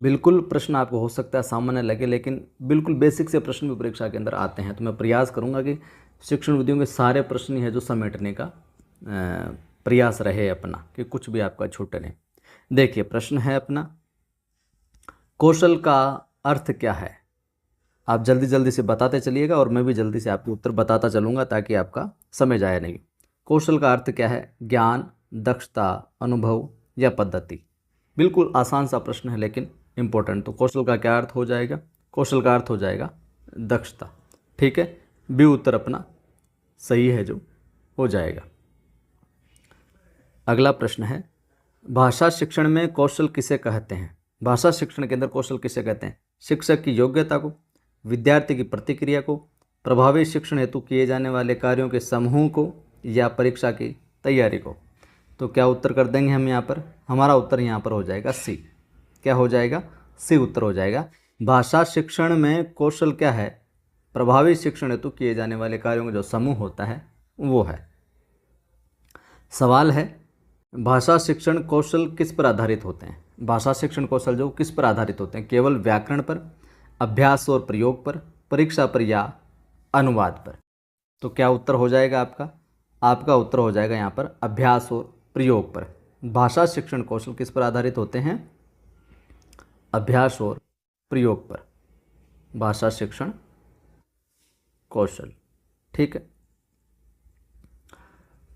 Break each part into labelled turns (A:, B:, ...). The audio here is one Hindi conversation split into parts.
A: बिल्कुल प्रश्न आपको हो सकता है सामान्य लगे, लेकिन बिल्कुल बेसिक से प्रश्न भी परीक्षा के अंदर आते हैं। तो मैं प्रयास करूंगा कि शिक्षण विधियों के सारे प्रश्न ही है जो समेटने का प्रयास रहे अपना, कि कुछ भी आपका छूटे नहीं। देखिए प्रश्न है अपना, कौशल का अर्थ क्या है? आप जल्दी जल्दी से बताते चलिएगा और मैं भी जल्दी से आपको उत्तर बताता चलूँगा ताकि आपका समय जाए नहीं। कौशल का अर्थ क्या है? ज्ञान, दक्षता, अनुभव या पद्धति। बिल्कुल आसान सा प्रश्न है लेकिन इम्पोर्टेंट। तो कौशल का क्या अर्थ हो जाएगा? कौशल का अर्थ हो जाएगा दक्षता। ठीक है, बी उत्तर अपना सही है जो हो जाएगा। अगला प्रश्न है, भाषा शिक्षण में कौशल किसे कहते हैं? भाषा शिक्षण के अंदर कौशल किसे कहते हैं? शिक्षक की योग्यता को, विद्यार्थी की प्रतिक्रिया को, प्रभावी शिक्षण हेतु किए जाने वाले कार्यों के समूह को, या परीक्षा की तैयारी को। तो क्या उत्तर कर देंगे हम यहाँ पर? हमारा उत्तर यहाँ पर हो जाएगा सी। क्या हो जाएगा? सी उत्तर हो जाएगा। भाषा शिक्षण में कौशल क्या है? प्रभावी शिक्षण हेतु किए जाने वाले कार्यों का जो समूह होता है वो है। सवाल है, भाषा शिक्षण कौशल किस पर आधारित होते हैं? भाषा शिक्षण कौशल जो किस पर आधारित होते हैं? केवल व्याकरण पर, अभ्यास और प्रयोग पर, परीक्षा पर, या अनुवाद पर? तो क्या उत्तर हो जाएगा आपका? आपका उत्तर हो जाएगा यहाँ पर अभ्यास और प्रयोग पर। भाषा शिक्षण कौशल किस पर आधारित होते हैं? अभ्यास और प्रयोग पर भाषा शिक्षण कौशल। ठीक है,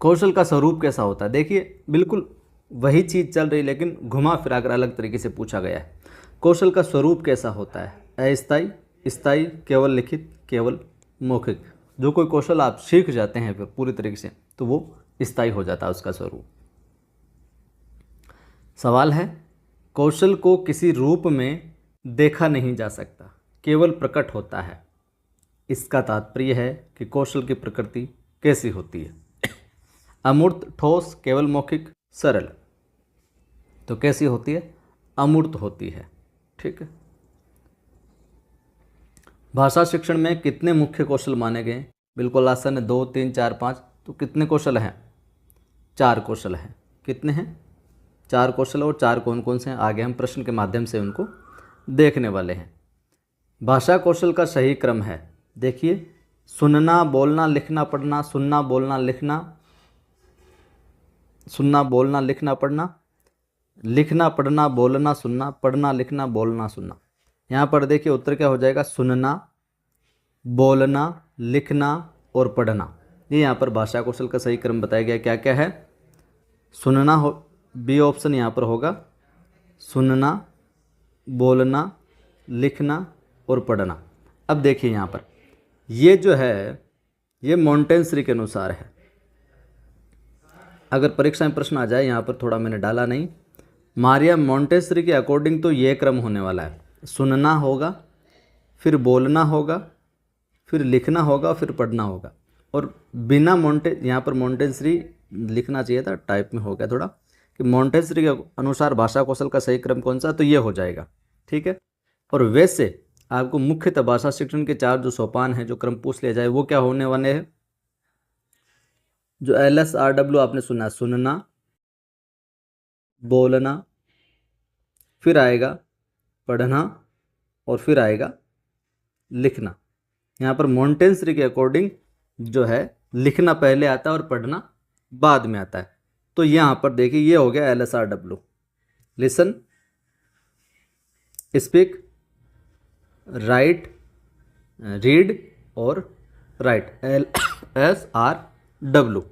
A: कौशल का स्वरूप कैसा होता है? देखिए बिल्कुल वही चीज़ चल रही लेकिन घुमा फिरा कर अलग तरीके से पूछा गया है। कौशल का स्वरूप कैसा होता है? अस्थायी, स्थायी, केवल लिखित, केवल मौखिक। जो कोई कौशल आप सीख जाते हैं फिर पूरी तरीके से तो वो स्थायी हो जाता है उसका स्वरूप। सवाल है, कौशल को किसी रूप में देखा नहीं जा सकता, केवल प्रकट होता है। इसका तात्पर्य है कि कौशल की प्रकृति कैसी होती है? अमूर्त, ठोस, केवल मौखिक, सरल। तो कैसी होती है? अमूर्त होती है। ठीक है, भाषा शिक्षण में कितने मुख्य कौशल माने गए? बिल्कुल आसान है, 2, 3, 4, 5। तो कितने कौशल हैं? 4 कौशल हैं। कितने हैं? 4 कौशल। और 4 कौन कौन से हैं आगे हम प्रश्न के माध्यम से उनको देखने वाले हैं। भाषा कौशल का सही क्रम है, देखिए, सुनना, बोलना, लिखना, पढ़ना, सुनना, बोलना, लिखना, सुनना, बोलना, लिखना, पढ़ना, लिखना, पढ़ना, बोलना, सुनना, पढ़ना, लिखना, बोलना, सुनना। यहाँ पर देखिए उत्तर क्या हो जाएगा? सुनना, बोलना, लिखना और पढ़ना। ये यहाँ पर भाषा कौशल का सही क्रम बताया गया। क्या क्या है? सुनना हो, बी ऑप्शन यहाँ पर होगा। सुनना, बोलना, लिखना और पढ़ना। अब देखिए यहाँ पर ये जो है ये मॉन्टेसरी के अनुसार है। अगर परीक्षा में प्रश्न आ जाए, यहाँ पर थोड़ा मैंने डाला नहीं, मारिया मॉन्टेसरी के अकॉर्डिंग तो ये क्रम होने वाला है। सुनना होगा, फिर बोलना होगा, फिर लिखना होगा, फिर पढ़ना होगा। और बिना यहाँ पर मॉन्टेसरी लिखना चाहिए था, टाइप में हो गया थोड़ा, कि मॉन्टेसरी के अनुसार भाषा कौशल का सही क्रम कौन सा? तो ये हो जाएगा। ठीक है, और वैसे आपको मुख्यतः भाषा शिक्षण के 4 जो सोपान हैं, जो क्रम पूछ लिया जाए, वो क्या होने वाले हैं? जो LSRW आपने सुना, सुनना, बोलना, फिर आएगा पढ़ना और फिर आएगा लिखना। यहाँ पर मॉन्टेसरी के अकॉर्डिंग जो है लिखना पहले आता है और पढ़ना बाद में आता है। तो यहाँ पर देखिए ये हो गया LSRW, listen, speak, right, read और राइट, LSRW।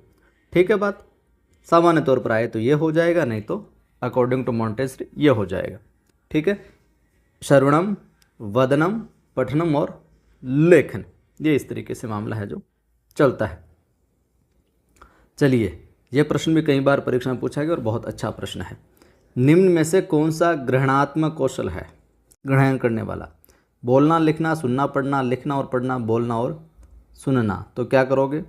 A: ठीक है बात, सामान्य तौर पर आए तो ये हो जाएगा, नहीं तो अकॉर्डिंग टू मॉन्टेसरी ये हो जाएगा। ठीक है, श्रवणम, वदनम, पठनम और लेखन, ये इस तरीके से मामला है जो चलता है। चलिए, यह प्रश्न भी कई बार परीक्षा में पूछा गया और बहुत अच्छा प्रश्न है। निम्न में से कौन सा ग्रहणात्मक कौशल है? ग्रहण करने वाला, बोलना, लिखना, सुनना, पढ़ना, लिखना और पढ़ना, बोलना और सुनना। तो क्या करोगे?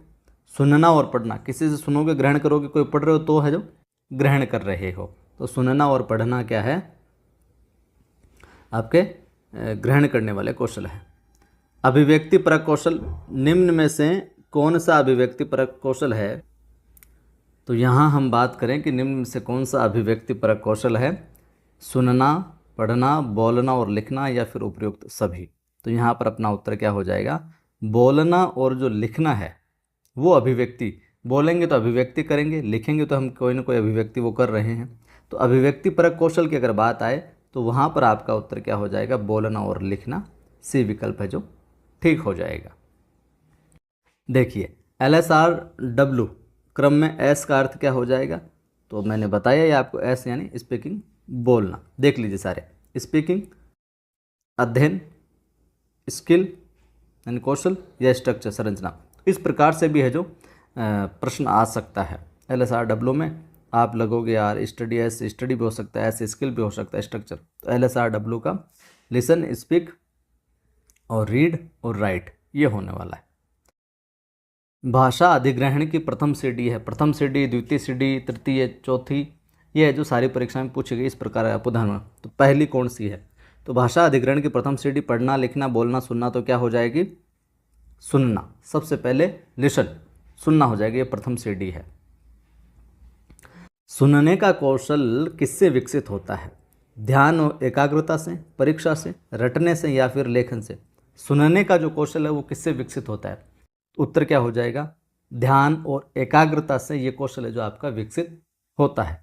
A: सुनना और पढ़ना। किसी से सुनोगे, ग्रहण करोगे, कोई पढ़ रहे हो तो है जो ग्रहण कर रहे हो। तो सुनना और पढ़ना क्या है? आपके ग्रहण करने वाले कौशल है। अभिव्यक्ति परक कौशल, निम्न में से कौन सा अभिव्यक्ति परक कौशल है? तो यहाँ हम बात करें कि निम्न में से कौन सा अभिव्यक्ति परक कौशल है? सुनना, पढ़ना, बोलना और लिखना या फिर उपयुक्त सभी। तो यहाँ पर अपना उत्तर क्या हो जाएगा, बोलना और जो लिखना है वो अभिव्यक्ति, बोलेंगे तो अभिव्यक्ति करेंगे, लिखेंगे तो हम कोई ना कोई अभिव्यक्ति वो कर रहे हैं। तो अभिव्यक्ति परक कौशल की अगर बात आए तो वहाँ पर आपका उत्तर क्या हो जाएगा, बोलना और लिखना, सी विकल्प है जो ठीक हो जाएगा। देखिए LSRW क्रम में एस का अर्थ क्या हो जाएगा, तो मैंने बताया ये आपको, एस यानी स्पीकिंग, बोलना। देख लीजिए सारे, स्पीकिंग, अध्ययन, स्किल यानी कौशल, या स्ट्रक्चर संरचना। इस प्रकार से भी है जो प्रश्न आ सकता है। LSRW में आप लगोगे यार स्टडी, एस स्टडी भी हो सकता है, एस स्किल भी हो सकता है, स्ट्रक्चर। तो LSRW का लिसन, स्पीक और रीड और राइट ये होने वाला है। भाषा अधिग्रहण की प्रथम सीढ़ी है, प्रथम सीढ़ी, द्वितीय सीढ़ी, तृतीय, चौथी, ये है जो सारी परीक्षा में पूछी गई। इस प्रकार आपको ध्यान में, तो पहली कौन सी है, तो भाषा अधिग्रहण की प्रथम सीढ़ी पढ़ना, लिखना, बोलना, सुनना, तो क्या हो जाएगी, सुनना। सबसे पहले लिसन, सुनना हो जाएगी, ये प्रथम सीढ़ी है। सुनने का कौशल किससे विकसित होता है, ध्यान और एकाग्रता से, परीक्षा से, रटने से या फिर लेखन से। सुनने का जो कौशल है वो किससे विकसित होता है, उत्तर क्या हो जाएगा, ध्यान और एकाग्रता से ये कौशल है जो आपका विकसित होता है।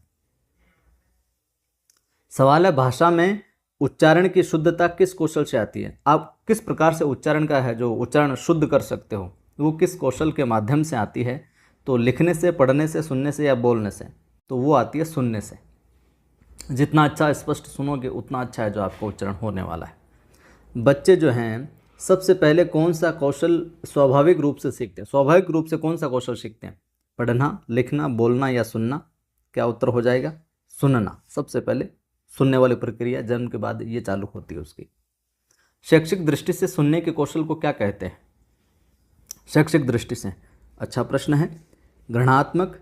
A: सवाल है भाषा में उच्चारण की शुद्धता किस कौशल से आती है, आप किस प्रकार से उच्चारण का है जो उच्चारण शुद्ध कर सकते हो, वो किस कौशल के माध्यम से आती है, तो लिखने से, पढ़ने से, सुनने से या बोलने से, तो वो आती है सुनने से। जितना अच्छा स्पष्ट सुनोगे उतना अच्छा है जो आपका उच्चारण होने वाला है। बच्चे जो हैं सबसे पहले कौन सा कौशल स्वाभाविक रूप से सीखते हैं, स्वाभाविक रूप से कौन सा कौशल सीखते हैं, पढ़ना, लिखना, बोलना या सुनना, क्या उत्तर हो जाएगा, सुनना। सबसे पहले सुनने वाली प्रक्रिया जन्म के बाद ये चालू होती है उसकी। शैक्षिक दृष्टि से सुनने के कौशल को क्या कहते हैं, शैक्षिक दृष्टि से, अच्छा प्रश्न है। ग्रहणात्मक,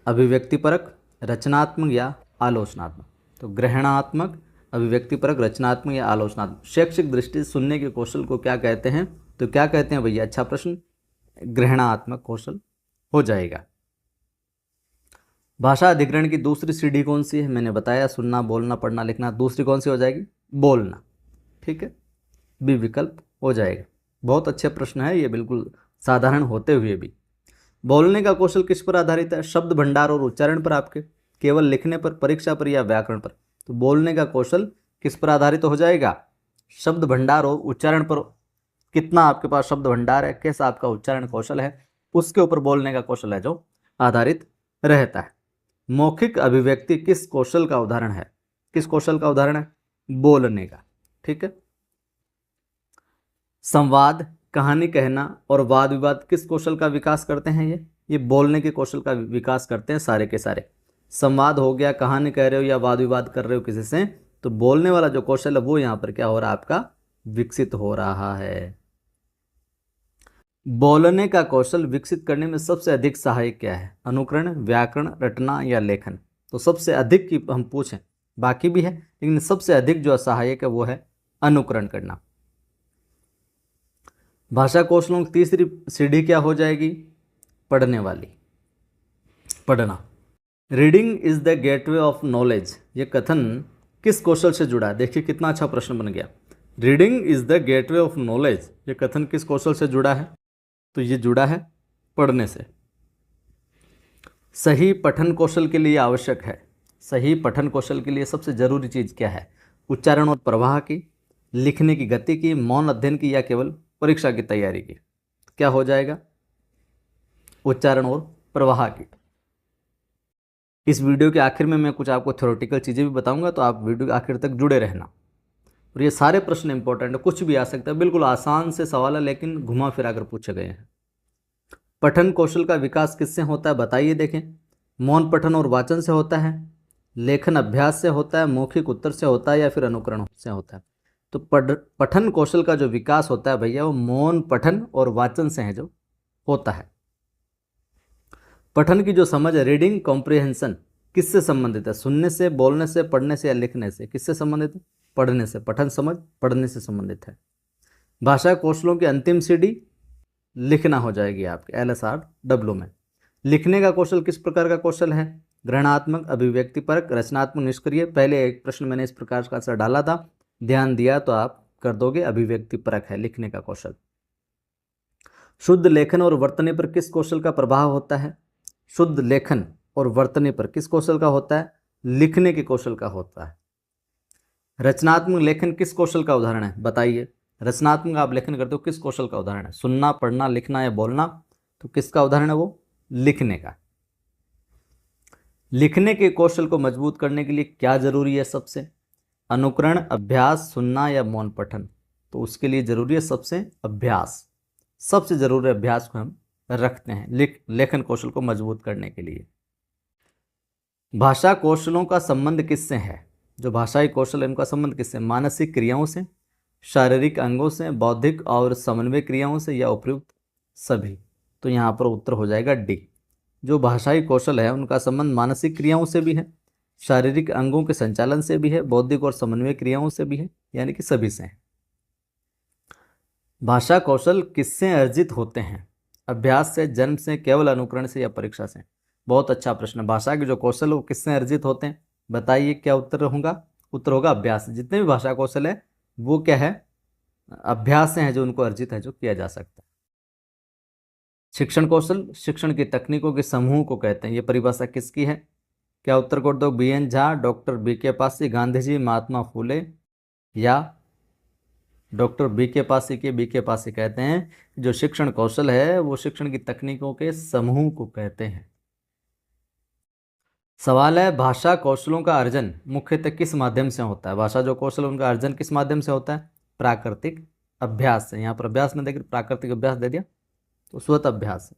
A: अभिव्यक्तिपरक, रचनात्मक या आलोचनात्मक, तो ग्रहणात्मक, अभिव्यक्तिपरक, रचनात्मक या आलोचनात्मक। शैक्षिक दृष्टि से सुनने के कौशल को क्या कहते हैं, तो क्या कहते हैं भैया, अच्छा प्रश्न, ग्रहणात्मक कौशल हो जाएगा। भाषा अधिग्रहण की दूसरी सीढ़ी कौन सी है, मैंने बताया सुनना, बोलना, पढ़ना, लिखना, दूसरी कौन सी हो जाएगी, बोलना। ठीक है, बी विकल्प हो जाएगा। बहुत अच्छे प्रश्न है ये, बिल्कुल साधारण होते हुए भी। बोलने का कौशल किस पर आधारित है, शब्द भंडार और उच्चारण पर, आपके केवल लिखने पर, परीक्षा पर या व्याकरण पर। तो बोलने का कौशल किस पर आधारित हो जाएगा, शब्द भंडार और उच्चारण पर। कितना आपके पास शब्द भंडार है, कैसा आपका उच्चारण कौशल है, उसके ऊपर बोलने का कौशल है जो आधारित रहता है। मौखिक अभिव्यक्ति किस कौशल का उदाहरण है, किस कौशल का उदाहरण है, बोलने का। ठीक है। संवाद, कहानी कहना और वाद विवाद किस कौशल का विकास करते हैं, ये बोलने के कौशल का विकास करते हैं सारे के सारे। संवाद हो गया, कहानी कह रहे हो या वाद विवाद कर रहे हो किसी से, तो बोलने वाला जो कौशल है वो यहाँ पर क्या हो रहा है, आपका विकसित हो रहा है। बोलने का कौशल विकसित करने में सबसे अधिक सहायक क्या है, अनुकरण, व्याकरण, रटना या लेखन। तो सबसे अधिक की हम पूछें, बाकी भी है लेकिन सबसे अधिक जो सहायक है वो है अनुकरण करना। भाषा कौशलों की तीसरी सीढ़ी क्या हो जाएगी, पढ़ने वाली, पढ़ना। Reading is the gateway of knowledge, ये कथन किस कौशल से जुड़ा है, देखिए कितना अच्छा प्रश्न बन गया। Reading is the gateway of knowledge, ये कथन किस कौशल से जुड़ा है, तो ये जुड़ा है पढ़ने से। सही पठन कौशल के लिए आवश्यक है, सही पठन कौशल के लिए सबसे जरूरी चीज़ क्या है, उच्चारण और प्रवाह की, लिखने की गति की, मौन अध्ययन की या केवल परीक्षा की तैयारी की। क्या हो जाएगा, उच्चारण और प्रवाह की। इस वीडियो के आखिर में मैं कुछ आपको थ्योरेटिकल चीज़ें भी बताऊंगा, तो आप वीडियो के आखिर तक जुड़े रहना। और ये सारे प्रश्न इंपॉर्टेंट है, कुछ भी आ सकता है, बिल्कुल आसान से सवाल है लेकिन घुमा फिरा कर पूछे गए हैं। पठन कौशल का विकास किससे होता है बताइए, देखें। मौन पठन और वाचन से होता है, लेखन अभ्यास से होता है, मौखिक उत्तर से होता है या फिर अनुकरण से होता है। तो पठन कौशल का जो विकास होता है भैया वो मौन पठन और वाचन से है जो होता है। पठन की जो समझ है, रीडिंग कॉम्प्रिहेंशन, किससे संबंधित है, सुनने से, बोलने से, पढ़ने से या लिखने से, किससे संबंधित है, पढ़ने से। पठन समझ पढ़ने से संबंधित है। भाषा कौशलों की अंतिम सीढ़ी लिखना हो जाएगी आपके LSRW में। लिखने का कौशल किस प्रकार का कौशल है, ग्रहणात्मक, अभिव्यक्तिपरक, रचनात्मक, निष्क्रिय। पहले एक प्रश्न मैंने इस प्रकार का आंसर डाला था, ध्यान दिया तो आप कर दोगे। अभिव्यक्तिपरक है, लिखने का कौशल। शुद्ध लेखन और वर्तने पर किस कौशल का प्रभाव होता है? शुद्ध लेखन और वर्तने पर किस कौशल का होता है? लिखने के कौशल का होता है। रचनात्मक लेखन किस कौशल का उदाहरण है? बताइए। रचनात्मक आप लेखन करते हो, किस कौशल का उदाहरण है? सुनना, पढ़ना, लिखना या बोलना? तो किसका उदाहरण है वो? लिखने का। लिखने के कौशल को मजबूत करने के लिए क्या जरूरी है सबसे? अनुकरण, अभ्यास, सुनना या मौन पठन? तो उसके लिए जरूरी है सबसे अभ्यास। सबसे जरूरी अभ्यास को हम रखते हैं लेखन कौशल को मजबूत करने के लिए। भाषा कौशलों का संबंध किससे है? जो भाषाई कौशल है उनका संबंध किससे? मानसिक क्रियाओं से, शारीरिक अंगों से, बौद्धिक और समन्वय क्रियाओं से या उपयुक्त सभी? तो यहाँ पर उत्तर हो जाएगा डी। जो भाषाई कौशल है उनका संबंध मानसिक क्रियाओं से भी है, शारीरिक अंगों के संचालन से भी है, बौद्धिक और समन्वय क्रियाओं से भी है, यानी कि सभी से है। भाषा कौशल किससे अर्जित होते हैं? अभ्यास से, जन्म से, केवल अनुकरण से या परीक्षा से? बहुत अच्छा प्रश्न। भाषा के जो कौशल वो किससे अर्जित होते हैं? बताइए क्या उत्तर होगा? उत्तर होगा अभ्यास से। जितने भी भाषा कौशल है वो क्या है? अभ्यास से है जो उनको अर्जित है, जो किया जा सकता है। शिक्षण कौशल शिक्षण की तकनीकों के समूह को कहते हैं। ये परिभाषा किसकी है? क्या उत्तर कोड दो? BN Jha, doctor BK Pasi, Gandhi ji, Mahatma Phule या डॉक्टर BK पासी के BK पासी? कहते हैं जो शिक्षण कौशल है वो शिक्षण की तकनीकों के समूह को कहते हैं। सवाल है, भाषा कौशलों का अर्जन मुख्यतः किस माध्यम से होता है? भाषा जो कौशल उनका अर्जन किस माध्यम से होता है? प्राकृतिक अभ्यास से। यहाँ पर अभ्यास में देखिए प्राकृतिक अभ्यास दे दिया, तो स्वतः अभ्यास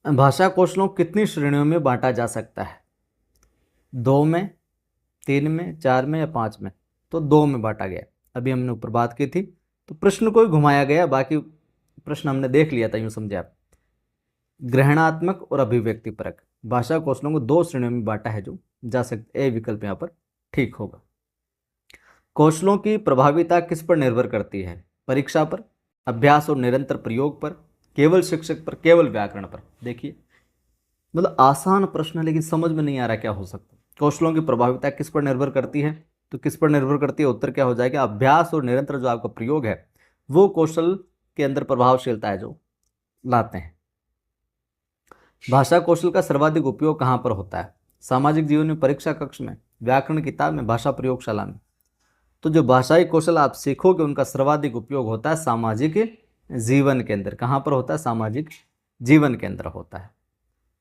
A: है। भाषा कौशलों कितनी श्रेणियों में बांटा जा सकता है? 2 में, 3 में, 4 में या 5 में? तो 2 में बांटा गया। अभी हमने ऊपर बात की थी, तो प्रश्न को ही घुमाया गया, बाकी प्रश्न हमने देख लिया था, यूँ समझे आप। ग्रहणात्मक और अभिव्यक्तिपरक भाषा कौशलों को 2 श्रेणियों में बांटा है जो जा सकते। ए विकल्प यहाँ पर ठीक होगा। कौशलों की प्रभाविता किस पर निर्भर करती है? परीक्षा पर, अभ्यास और निरंतर प्रयोग पर, केवल शिक्षक पर, केवल व्याकरण पर? देखिए मतलब आसान प्रश्न है लेकिन समझ में नहीं आ रहा क्या हो सकता। कौशलों की प्रभाविता किस पर निर्भर करती है? तो किस पर निर्भर करती है? उत्तर क्या हो जाएगा? अभ्यास और निरंतर जो आपका प्रयोग है वो कौशल के अंदर प्रभावशीलता है जो लाते हैं। भाषा कौशल का सर्वाधिक उपयोग कहाँ पर होता है? सामाजिक जीवन में, परीक्षा कक्ष में, व्याकरण किताब में, भाषा प्रयोगशाला में? तो जो भाषाई कौशल आप सीखोगे उनका सर्वाधिक उपयोग होता है सामाजिक जीवन के अंदर। कहाँ पर होता है? सामाजिक जीवन के अंदर होता है।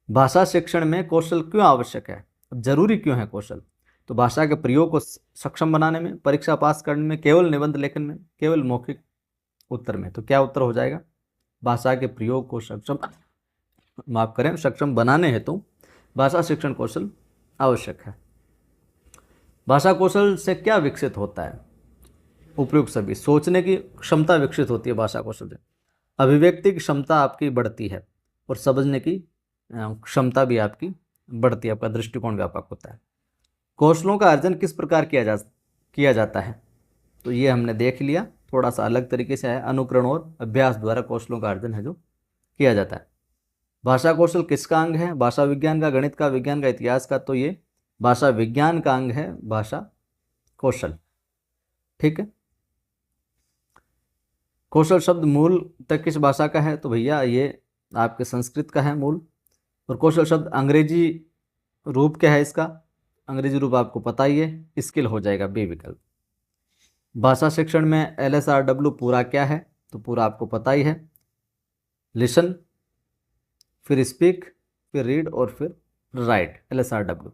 A: भाषा शिक्षण में कौशल क्यों आवश्यक है? जरूरी क्यों है कौशल? तो भाषा के प्रयोग को सक्षम बनाने में, परीक्षा पास करने में, केवल निबंध लेखन में, केवल मौखिक उत्तर में? तो क्या उत्तर हो जाएगा? भाषा के प्रयोग को सक्षम बनाने हेतु भाषा शिक्षण कौशल आवश्यक है। भाषा कौशल से क्या विकसित होता है? उपयुक्त सभी। सोचने की क्षमता विकसित होती है भाषा कौशल से, अभिव्यक्ति की क्षमता आपकी बढ़ती है और समझने की क्षमता भी आपकी बढ़ती है, आपका दृष्टिकोण व्यापक होता है। कौशलों का अर्जन किस प्रकार किया जाता है? तो ये हमने देख लिया, थोड़ा सा अलग तरीके से है। अनुकरण और अभ्यास द्वारा कौशलों का अर्जन है जो किया जाता है। भाषा कौशल किसका अंग है? भाषा विज्ञान का, गणित का, विज्ञान का, इतिहास का? तो ये भाषा विज्ञान का अंग है भाषा कौशल। ठीक है। कौशल शब्द मूल तक किस भाषा का है? तो भैया ये आपके संस्कृत का है मूल। और कौशल शब्द अंग्रेजी रूप क्या है इसका? अंग्रेजी रूप आपको पता ही है, स्किल हो जाएगा बी विकल्प। भाषा शिक्षण में LSRW पूरा क्या है? तो पूरा आपको पता ही है, लिसन, फिर स्पीक, फिर रीड और फिर राइट, LSRW।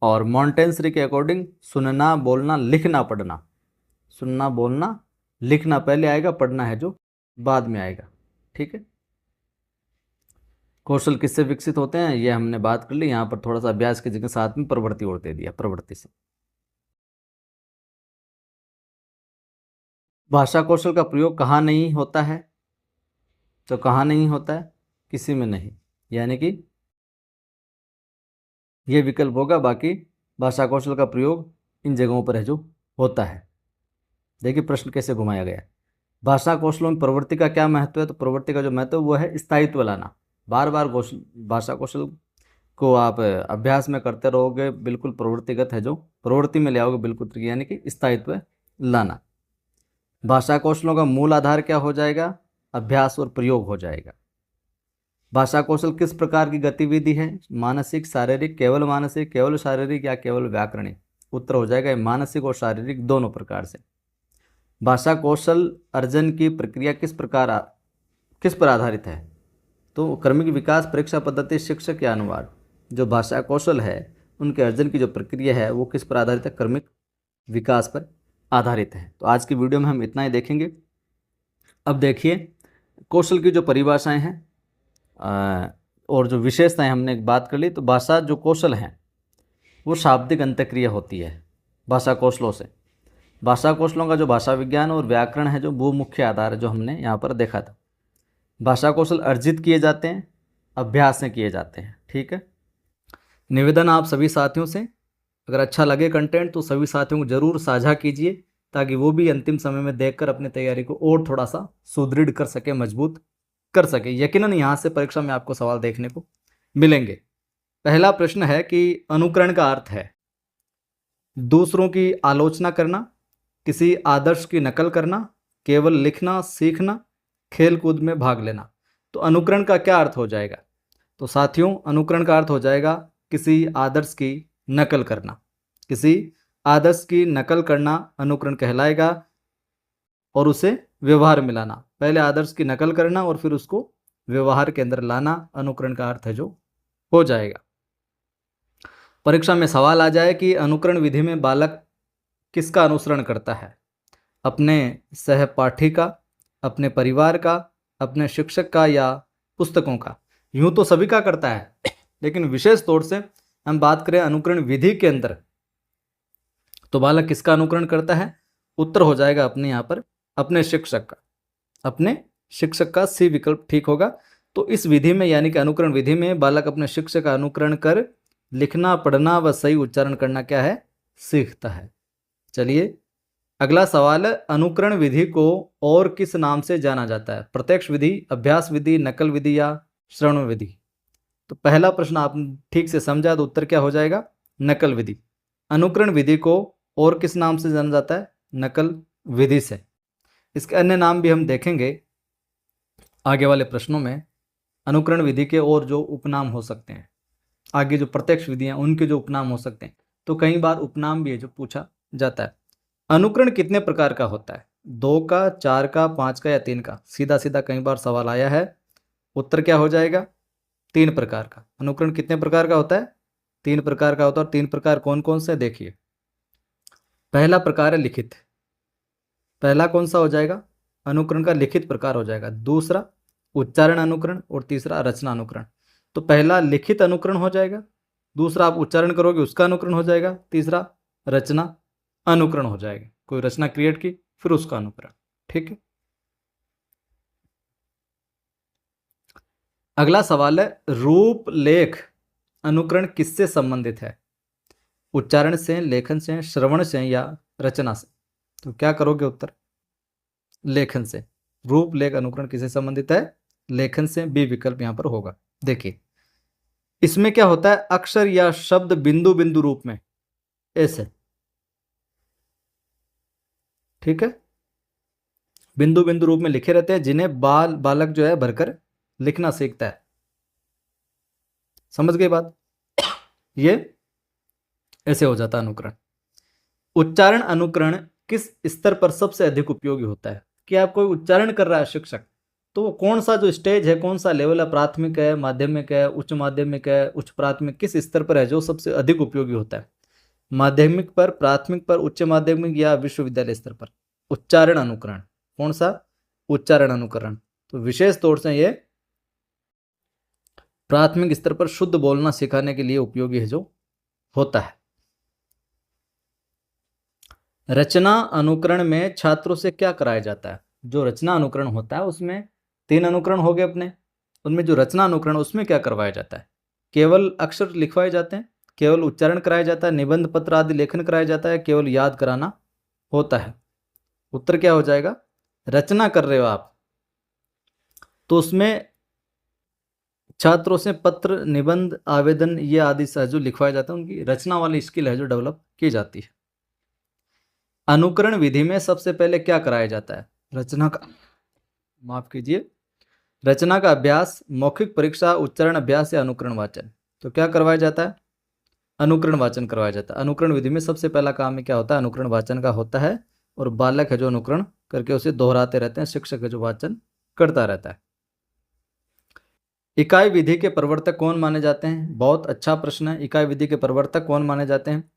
A: और मॉन्टेंसरी के अकॉर्डिंग सुनना, बोलना, लिखना, पढ़ना। सुनना, बोलना, लिखना पहले आएगा, पढ़ना है जो बाद में आएगा। ठीक है। कौशल किससे विकसित होते हैं ये हमने बात कर ली। यहाँ पर थोड़ा सा अभ्यास की जगह साथ में प्रवृत्ति और दे दिया, प्रवृत्ति से। भाषा कौशल का प्रयोग कहाँ नहीं होता है? तो कहाँ नहीं होता है? किसी में नहीं, यानी कि ये विकल्प होगा। बाकी भाषा कौशल का प्रयोग इन जगहों पर है जो होता है। देखिए प्रश्न कैसे घुमाया गया। भाषा कौशलों में प्रवृत्ति का क्या महत्व है? तो प्रवृत्ति का जो महत्व वो है स्थायित्व लाना। बार बार भाषा कौशल को आप अभ्यास में करते रहोगे, बिल्कुल प्रवृत्तिगत है जो प्रवृत्ति में ले आओगे, बिल्कुल यानी कि स्थायित्व लाना। भाषा कौशलों का मूल आधार क्या हो जाएगा? अभ्यास और प्रयोग हो जाएगा। भाषा कौशल किस प्रकार की गतिविधि है? मानसिक, शारीरिक, केवल मानसिक, केवल शारीरिक या केवल व्याकरणिक? उत्तर हो जाएगा मानसिक और शारीरिक दोनों प्रकार से। भाषा कौशल अर्जन की प्रक्रिया किस पर आधारित है? तो क्रमिक विकास, परीक्षा पद्धति, शिक्षक या अनुवाद? जो भाषा कौशल है उनके अर्जन की जो प्रक्रिया है वो किस पर आधारित है? क्रमिक विकास पर आधारित है। तो आज की वीडियो में हम इतना ही देखेंगे। अब देखिए कौशल की जो परिभाषाएं हैं और जो विशेषताएं हमने बात कर ली। तो भाषा जो कौशल हैं वो शाब्दिक अंतःक्रिया होती है भाषा कौशलों से। भाषा कौशलों का जो भाषा विज्ञान और व्याकरण है जो वो मुख्य आधार है जो हमने यहाँ पर देखा था। भाषा कौशल अर्जित किए जाते हैं, अभ्यास से किए जाते हैं। ठीक है, निवेदन आप सभी साथियों से, अगर अच्छा लगे कंटेंट तो सभी साथियों को जरूर साझा कीजिए ताकि वो भी अंतिम समय में देखकर अपनी तैयारी को और थोड़ा सा सुदृढ़ कर सके, मजबूत कर सके। यकीनन यहाँ से परीक्षा में आपको सवाल देखने को मिलेंगे। पहला प्रश्न है कि अनुकरण का अर्थ है दूसरों की आलोचना करना, किसी आदर्श की नकल करना, केवल लिखना, सीखना, खेल कूद में भाग लेना। तो अनुकरण का क्या अर्थ हो जाएगा? तो साथियों अनुकरण का अर्थ हो जाएगा किसी आदर्श की नकल करना। किसी आदर्श की नकल करना अनुकरण कहलाएगा और उसे व्यवहार में लाना। पहले आदर्श की नकल करना और फिर उसको व्यवहार के अंदर लाना अनुकरण का अर्थ है जो हो जाएगा। परीक्षा में सवाल आ जाए कि अनुकरण विधि में बालक किसका अनुसरण करता है? अपने सहपाठी का, अपने परिवार का, अपने शिक्षक का या पुस्तकों का? यूं तो सभी का करता है लेकिन विशेष तौर से हम बात करें अनुकरण विधि के अंदर तो बालक किसका अनुकरण करता है? उत्तर हो जाएगा अपने यहाँ पर अपने शिक्षक का। अपने शिक्षक का सी विकल्प ठीक होगा। तो इस विधि में यानी कि अनुकरण विधि में बालक अपने शिक्षक का अनुकरण कर लिखना, पढ़ना व सही उच्चारण करना क्या है? सीखता है। चलिए अगला सवाल है, अनुकरण विधि को और किस नाम से जाना जाता है? प्रत्यक्ष विधि, अभ्यास विधि, नकल विधि या श्रवण विधि? तो पहला प्रश्न आप ठीक से समझा तो उत्तर क्या हो जाएगा? नकल विधि। अनुकरण विधि को और किस नाम से जाना जाता है? नकल विधि से। इसके अन्य नाम भी हम देखेंगे आगे वाले प्रश्नों में। अनुकरण विधि के और जो उपनाम हो सकते हैं, आगे जो प्रत्यक्ष विधि हैं उनके जो उपनाम हो सकते हैं, तो कई बार उपनाम भी है जो पूछा जाता है। अनुकरण कितने प्रकार का होता है? 2 का, 4 का, 5 का या 3 का? सीधा सीधा कई बार सवाल आया है। उत्तर क्या हो जाएगा? 3 प्रकार का। अनुकरण कितने प्रकार का होता है? 3 प्रकार का होता है। और 3 प्रकार कौन कौन से? देखिए पहला प्रकार है लिखित। पहला कौन सा हो जाएगा? अनुकरण का लिखित प्रकार हो जाएगा। दूसरा उच्चारण अनुकरण और तीसरा रचना अनुकरण। तो पहला लिखित अनुकरण हो जाएगा, दूसरा आप उच्चारण करोगे उसका अनुकरण हो जाएगा, तीसरा रचना अनुकरण हो जाएगा। कोई रचना क्रिएट की फिर उसका अनुकरण। ठीक है, अगला सवाल है रूप लेख अनुकरण किससे संबंधित है? उच्चारण से, लेखन से, श्रवण से या रचना से? तो क्या करोगे उत्तर? लेखन से। रूप लेख अनुकरण किससे संबंधित है? लेखन से। बी विकल्प यहां पर होगा। देखिए इसमें क्या होता है, अक्षर या शब्द बिंदु बिंदु रूप में ऐसे, ठीक है, बिंदु बिंदु रूप में लिखे रहते हैं जिन्हें बालक जो है भरकर लिखना सीखता है। समझ गए बात? ये ऐसे हो जाता है अनुकरण। उच्चारण अनुकरण किस स्तर पर सबसे अधिक उपयोगी होता है? कि आप कोई उच्चारण कर रहा है शिक्षक, तो कौन सा जो स्टेज है, कौन सा लेवल है, प्राथमिक है, माध्यमिक है, उच्च माध्यमिक है, उच्च प्राथमिक, किस स्तर पर है जो सबसे अधिक उपयोगी होता है? माध्यमिक पर, प्राथमिक पर, उच्च माध्यमिक या विश्वविद्यालय स्तर पर? उच्चारण अनुकरण। कौन सा? उच्चारण अनुकरण। तो विशेष तौर से ये प्राथमिक स्तर पर शुद्ध बोलना सिखाने के लिए उपयोगी है जो होता है। रचना अनुकरण में छात्रों से क्या कराया जाता है? जो रचना अनुकरण होता है उसमें 3 अनुकरण हो गए अपने, उनमें जो रचना अनुकरण उसमें क्या करवाया जाता है? केवल अक्षर लिखवाए जाते हैं, केवल उच्चारण कराया जाता है, निबंध पत्र आदि लेखन कराया जाता है, केवल याद कराना होता है? उत्तर क्या हो जाएगा? रचना कर रहे हो आप तो उसमें छात्रों से पत्र, निबंध, आवेदन ये आदि से जो लिखवाए जाते हैं उनकी रचना वाली स्किल है जो डेवलप की जाती है। अनुकरण विधि में सबसे पहले क्या कराया जाता है? रचना का, माफ कीजिए, रचना का अभ्यास, मौखिक परीक्षा, उच्चारण अभ्यास या अनुकरण वाचन। तो क्या करवाया जाता है? अनुकरण वाचन करवाया जाता है। अनुकरण विधि में सबसे पहला काम में क्या होता है? अनुकरण वाचन का होता है, और बालक है जो अनुकरण करके उसे दोहराते रहते हैं, शिक्षक है जो वाचन करता रहता है। इकाई विधि के प्रवर्तक कौन माने जाते हैं? बहुत अच्छा प्रश्न है। इकाई विधि के प्रवर्तक कौन माने जाते हैं?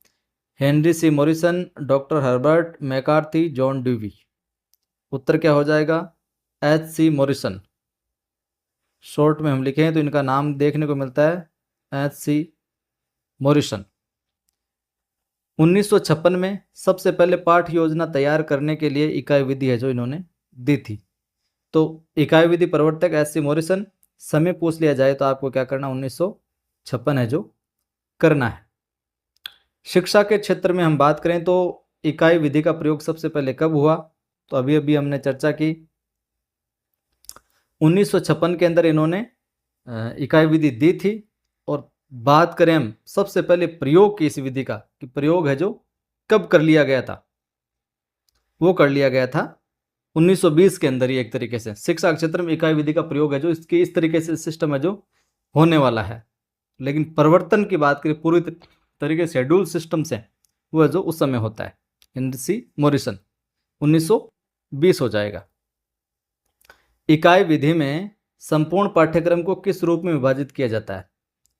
A: Henry C Morrison, doctor Herbert McCarthy, John Dewey. उत्तर क्या हो जाएगा? H C Morrison. शॉर्ट में हम लिखें तो इनका नाम देखने को मिलता है एच सी मॉरिसन। 1956 में सबसे पहले पाठ योजना तैयार करने के लिए इकाई विधि है जो इन्होंने दी थी। तो इकाई विधि प्रवर्तक एच सी मॉरिसन। समय पूछ लिया जाए तो आपको क्या करना? 1956 है जो करना है। शिक्षा के क्षेत्र में हम बात करें तो इकाई विधि का प्रयोग सबसे पहले कब हुआ? तो अभी अभी हमने चर्चा की, 1956 के अंदर इन्होंने इकाई विधि दी थी। और बात करें हम सबसे पहले प्रयोग की इस विधि का, कि प्रयोग है जो कब कर लिया गया था, वो कर लिया गया था 1920 के अंदर ही। एक तरीके से शिक्षा क्षेत्र में इकाई विधि का प्रयोग है जो इसके इस तरीके से सिस्टम है जो होने वाला है। लेकिन परिवर्तन की बात करें पूरी तरीके से शेड्यूल सिस्टम से, वो है जो उस समय होता है हेनरी सी मॉरिसन, 1920 हो जाएगा। इकाई विधि में संपूर्ण पाठ्यक्रम को किस रूप में विभाजित किया जाता है?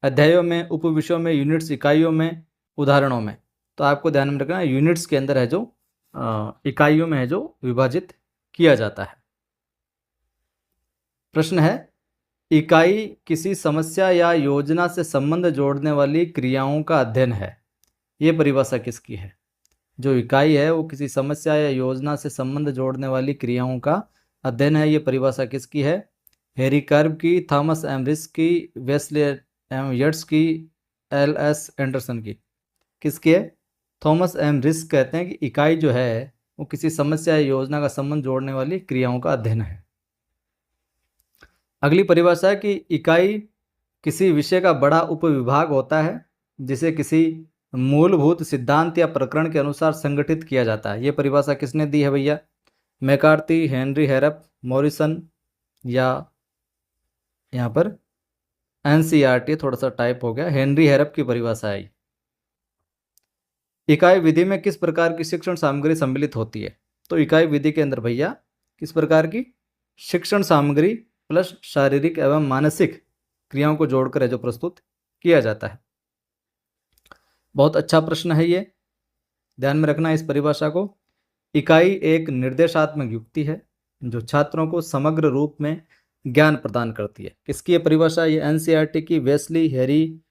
A: अध्यायों में, उपविषयों में, यूनिट्स, इकाइयों में, उदाहरणों में। तो आपको ध्यान में रखना है यूनिट्स के अंदर है जो इकाइयों में है जो विभाजित किया जाता है। प्रश्न है, इकाई किसी समस्या या योजना से संबंध जोड़ने वाली क्रियाओं का अध्ययन है। ये परिभाषा किसकी है? जो इकाई है वो किसी समस्या या योजना से संबंध जोड़ने वाली क्रियाओं का अध्ययन है। ये परिभाषा किसकी है? हैरी कर्ब की, थॉमस एम रिस्क की, वेस्ले एम यट्स की, एल एस एंडरसन की। किसकी है? थॉमस एम रिस्क कहते हैं कि इकाई जो है वो किसी समस्या या योजना का संबंध जोड़ने वाली क्रियाओं का अध्ययन है। अगली परिभाषा है कि इकाई किसी विषय का बड़ा उपविभाग होता है जिसे किसी मूलभूत सिद्धांत या प्रकरण के अनुसार संगठित किया जाता है। ये परिभाषा किसने दी है भैया? मैकार्थी, हेनरी हैरप, मॉरिसन, या यहाँ पर एनसीईआरटी थोड़ा सा टाइप हो गया, हेनरी हैरप की परिभाषा है। इकाई विधि में किस प्रकार की शिक्षण सामग्री सम्मिलित होती है? तो इकाई विधि के अंदर भैया किस प्रकार की शिक्षण सामग्री प्लस शारीरिक एवं मानसिक क्रियाओं को जोड़कर है जो प्रस्तुत किया जाता है। बहुत अच्छा प्रश्न है ये, ध्यान में रखना इस परिभाषा को। इकाई एक निर्देशात्मक युक्ति है जो छात्रों को समग्र रूप में ज्ञान प्रदान करती है। किसकी ये परिभाषा? ये एनसीईआरटी की, Wesley, Harry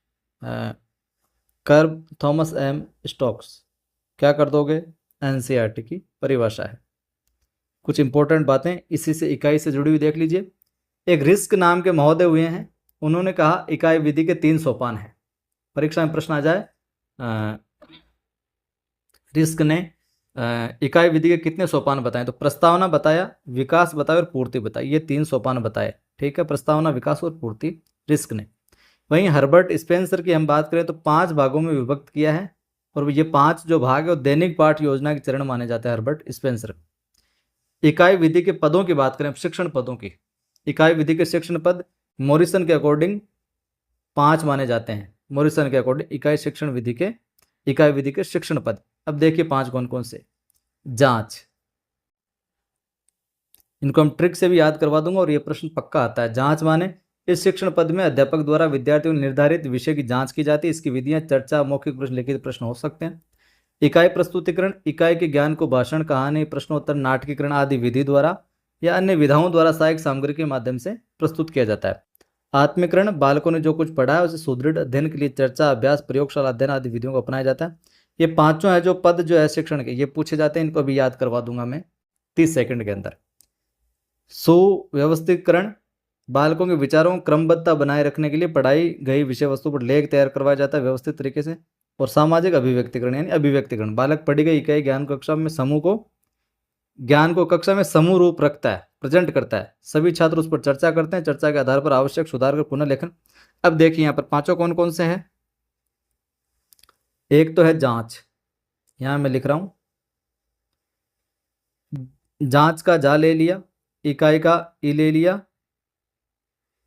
A: Kerb, Thomas M Stokes. क्या कर दोगे? एनसीईआरटी की परिभाषा है। कुछ इंपॉर्टेंट बातें इसी से इकाई से जुड़ी हुई देख लीजिए। एक रिस्क नाम के महोदय हुए हैं, उन्होंने कहा इकाई विधि के 3 सोपान हैं। परीक्षा में प्रश्न आ जाए रिस्क ने इकाई विधि के कितने सोपान बताएं? तो प्रस्तावना बताया, विकास बताया और पूर्ति बताई। ये 3 सोपान बताए, ठीक है, प्रस्तावना, विकास और पूर्ति रिस्क ने। वहीं हर्बर्ट स्पेंसर की हम बात करें तो 5 भागों में विभक्त किया है, और ये 5 जो भाग है वो दैनिक पाठ योजना के चरण माने जाते हैं हर्बर्ट स्पेंसर। इकाई विधि के पदों की बात करें, शिक्षण पदों की, इकाई विधि के शिक्षण पद मॉरिसन के अकॉर्डिंग 5 माने जाते हैं। मॉरिसन के अकॉर्डिंग इकाई विधि के शिक्षण पद। अब देखिए 5 कौन कौन से। जांच, इनको हम ट्रिक से भी याद करवा दूंगा और ये प्रश्न पक्का आता है। जांच माने इस शिक्षण पद में अध्यापक द्वारा विद्यार्थियों को निर्धारित विषय की जांच की जाती है। इसकी विधियां चर्चा, मौखिक प्रश्न, लिखित प्रश्न हो सकते हैं। इकाई प्रस्तुतिकरण, इकाई के ज्ञान को भाषण, कहानी, प्रश्नोत्तर, नाटकीकरण आदि विधि द्वारा या अन्य विधाओं द्वारा सहायक सामग्री के माध्यम से प्रस्तुत किया जाता है। आत्मीकरण, बालकों ने जो कुछ पढ़ा है उसे सुदृढ़ अध्ययन के लिए चर्चा, अभ्यास, प्रयोगशाला अध्ययन आदि विधियों को अपनाया जाता है। ये 5 है जो पद जो है शिक्षण के, ये पूछे जाते हैं, इनको भी याद करवा दूंगा मैं 30 सेकंड के अंदर। सुव्यवस्थितकरण, बालकों के विचारों को क्रमबद्धता बनाए रखने के लिए पढ़ाई गई विषय वस्तु पर लेख तैयार करवाया जाता है व्यवस्थित तरीके से। और सामाजिक अभिव्यक्तिकरण यानी अभिव्यक्तिकरण, बालक पढ़ी गई इकाई ज्ञान कक्षा में समूह को, ज्ञान को कक्षा में समूह रूप रखता है, प्रेजेंट करता है, सभी छात्र उस पर चर्चा करते हैं, चर्चा के आधार पर आवश्यक सुधार कर पुनः लेखन। अब देखिए यहाँ पर पांचों कौन कौन से हैं। एक तो है जांच, यहां मैं लिख रहा हूं, जांच का जा ले लिया, इकाई का ई ले लिया,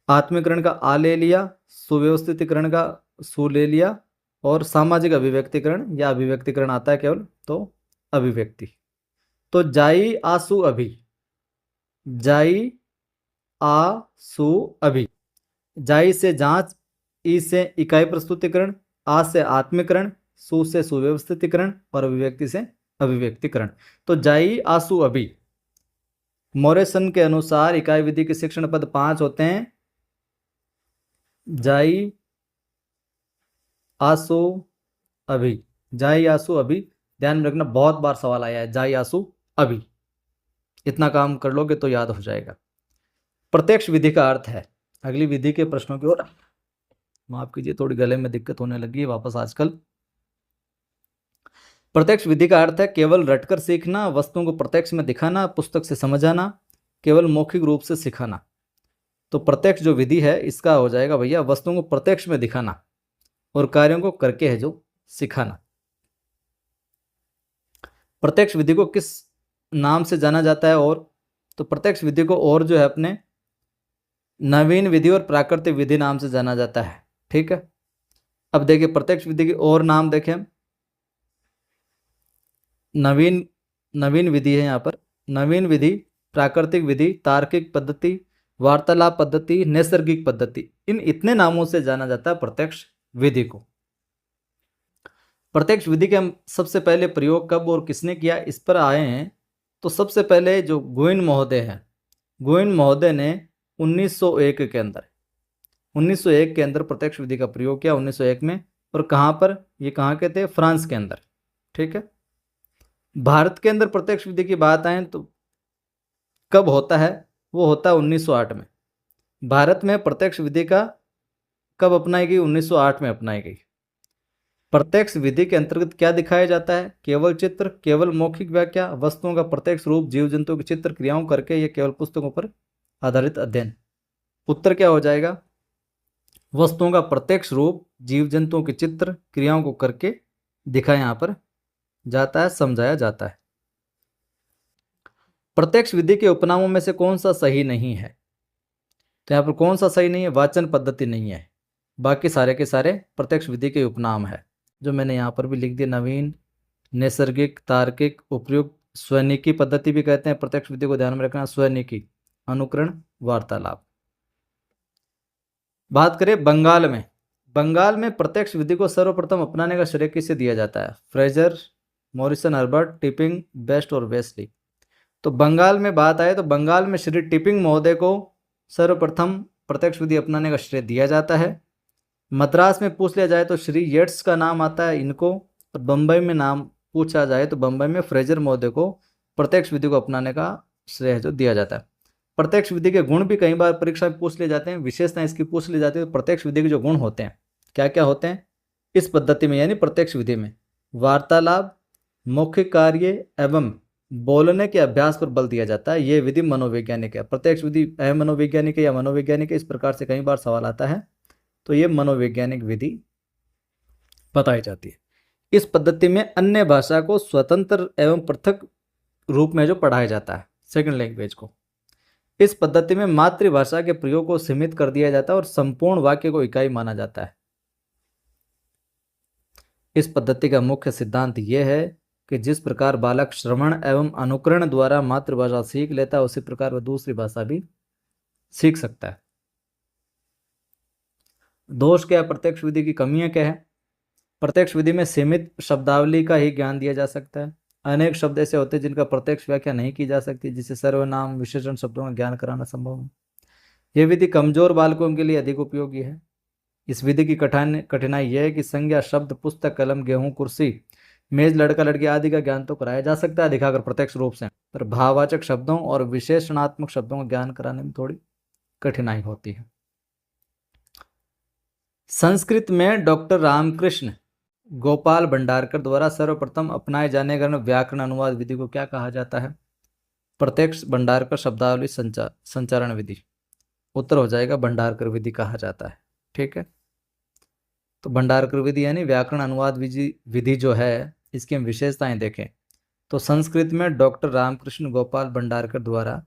A: आत्मीकरण का आ ले लिया, सुव्यवस्थितीकरण का सु ले लिया, और सामाजिक अभिव्यक्तिकरण या अभिव्यक्तिकरण आता है केवल तो अभिव्यक्ति। तो जाई आसु अभी, जाई आसु अभी, जाई से जांच, ई से इकाई प्रस्तुतिकरण, आ से आत्मीकरण, सु से सुव्यवस्थितीकरण और अभिव्यक्ति से अभिव्यक्तिकरण। तो जाई आसु अभी, मोरेसन के अनुसार इकाई विधि के शिक्षण पद 5 होते हैं। जाई आसु अभी, जाई आसु अभी, ध्यान में रखना, बहुत बार सवाल आया है जाई आसु अभी, इतना काम कर लोगे तो याद हो जाएगा। प्रत्यक्ष विधि का अर्थ है, अगली विधि के प्रश्नों की ओर, माफ कीजिए थोड़ी गले में दिक्कत होने लगी है वापस आजकल। प्रत्यक्ष विधि का अर्थ है केवल रटकर सीखना, वस्तुओं को प्रत्यक्ष में दिखाना, पुस्तक से समझ आना, केवल मौखिक रूप से सिखाना। तो प्रत्यक्ष जो विधि है इसका हो जाएगा भैया वस्तुओं को प्रत्यक्ष में दिखाना और कार्यों को करके है जो सिखाना। प्रत्यक्ष विधि को किस नाम से जाना जाता है? और तो प्रत्यक्ष विधि को और जो है अपने नवीन विधि और प्राकृतिक विधि नाम से जाना जाता है। ठीक है, अब देखिए प्रत्यक्ष विधि के और नाम देखें, नवीन विधि है यहाँ पर, नवीन विधि, प्राकृतिक विधि, तार्किक पद्धति, वार्तालाप पद्धति, नैसर्गिक पद्धति, इन इतने नामों से जाना जाता है प्रत्यक्ष विधि को। प्रत्यक्ष विधि के हम सबसे पहले प्रयोग कब और किसने किया इस पर आए हैं। तो सबसे पहले जो गोइन महोदय हैं, गोइन महोदय ने 1901 के अंदर प्रत्यक्ष विधि का प्रयोग किया 1901 में। और कहाँ पर? ये कहाँ के थे? फ्रांस के अंदर। ठीक है, भारत के अंदर प्रत्यक्ष विधि की बात आए तो कब होता है? वो होता है 1908 में। भारत में प्रत्यक्ष विधि का कब अपनाई गई? 1908 में अपनाई गई। प्रत्यक्ष विधि के अंतर्गत क्या दिखाया जाता है? केवल चित्र, केवल मौखिक व्याख्या, वस्तुओं का प्रत्यक्ष रूप, जीव जंतुओं के चित्र क्रियाओं करके, यह केवल पुस्तकों पर आधारित अध्ययन। उत्तर क्या हो जाएगा? वस्तुओं का प्रत्यक्ष रूप, जीव जंतुओं के चित्र क्रियाओं को करके दिखाया यहाँ पर जाता है, समझाया जाता है। प्रत्यक्ष विधि के उपनामों में से कौन सा सही नहीं है? तो यहाँ पर कौन सा सही नहीं है? वाचन पद्धति नहीं है, बाकी सारे के सारे प्रत्यक्ष विधि के उपनाम है जो मैंने यहाँ पर भी लिख दिया। नवीन, नैसर्गिक, तार्किक, उपयुक्त, स्वनिकी पद्धति भी कहते हैं प्रत्यक्ष विधि को, ध्यान में रखना, स्वनिकी, अनुकरण, वार्तालाप। बात करें बंगाल में, बंगाल में प्रत्यक्ष विधि को सर्वप्रथम अपनाने का श्रेय किसे दिया जाता है? Fraser, Morrison, Herbert, tipping, best और वेस्ली। तो बंगाल में बात आए तो बंगाल में श्री टिपिंग महोदय को सर्वप्रथम प्रत्यक्ष विधि अपनाने का श्रेय दिया जाता है। मद्रास में पूछ लिया जाए तो श्री येट्स का नाम आता है इनको, और बम्बई में नाम पूछा जाए तो बम्बई में फ्रेजर महोदय को प्रत्यक्ष विधि को अपनाने का श्रेय जो दिया जाता है। प्रत्यक्ष विधि के गुण भी कई बार परीक्षा में पूछ लिए जाते हैं, विशेषताएं इसकी पूछ ली जाती है। प्रत्यक्ष विधि के जो गुण होते हैं क्या क्या होते हैं इस पद्धति में, यानी प्रत्यक्ष विधि में? वार्तालाप, मौखिक कार्य एवं बोलने के अभ्यास पर बल दिया जाता है। यह विधि मनोवैज्ञानिक है। प्रत्यक्ष विधि मनोवैज्ञानिक है या मनोवैज्ञानिक है, इस प्रकार से कई बार सवाल आता है, तो ये मनोवैज्ञानिक विधि बताई जाती है। इस पद्धति में अन्य भाषा को स्वतंत्र एवं पृथक रूप में जो पढ़ाया जाता है, सेकंड लैंग्वेज को। इस पद्धति में मातृभाषा के प्रयोग को सीमित कर दिया जाता है और संपूर्ण वाक्य को इकाई माना जाता है। इस पद्धति का मुख्य सिद्धांत यह है कि जिस प्रकार बालक श्रवण एवं अनुकरण द्वारा मातृभाषा सीख लेता है, उसी प्रकार वह दूसरी भाषा भी सीख सकता है। दोष क्या है प्रत्यक्ष विधि की? कमियां क्या है? प्रत्यक्ष विधि में सीमित शब्दावली का ही ज्ञान दिया जा सकता है। अनेक शब्द ऐसे होते हैं जिनका प्रत्यक्ष व्याख्या नहीं की जा सकती, जिससे सर्वनाम विशेषण शब्दों का ज्ञान कराना संभव है। यह विधि कमजोर बालकों के लिए अधिक उपयोगी है। इस विधि की कठिनाई यह है कि संज्ञा, शब्द, पुस्तक, कलम, गेहूं, कुर्सी, मेज, लड़का, लड़की आदि का ज्ञान तो कराया जा सकता है दिखाकर प्रत्यक्ष रूप से, पर भाववाचक शब्दों और विशेषणात्मक शब्दों का ज्ञान कराने में थोड़ी कठिनाई होती है। संस्कृत में डॉक्टर रामकृष्ण गोपाल भंडारकर द्वारा सर्वप्रथम अपनाए जाने वाले व्याकरण अनुवाद विधि को क्या कहा जाता है? प्रत्यक्ष भंडारकर शब्दावली संचारण विधि। उत्तर हो जाएगा भंडारकर विधि कहा जाता है। ठीक है, तो भंडारकर विधि यानी व्याकरण अनुवाद विधि जो है, इसकी हम विशेषताएं देखें तो संस्कृत में डॉक्टर रामकृष्ण गोपाल भंडारकर द्वारा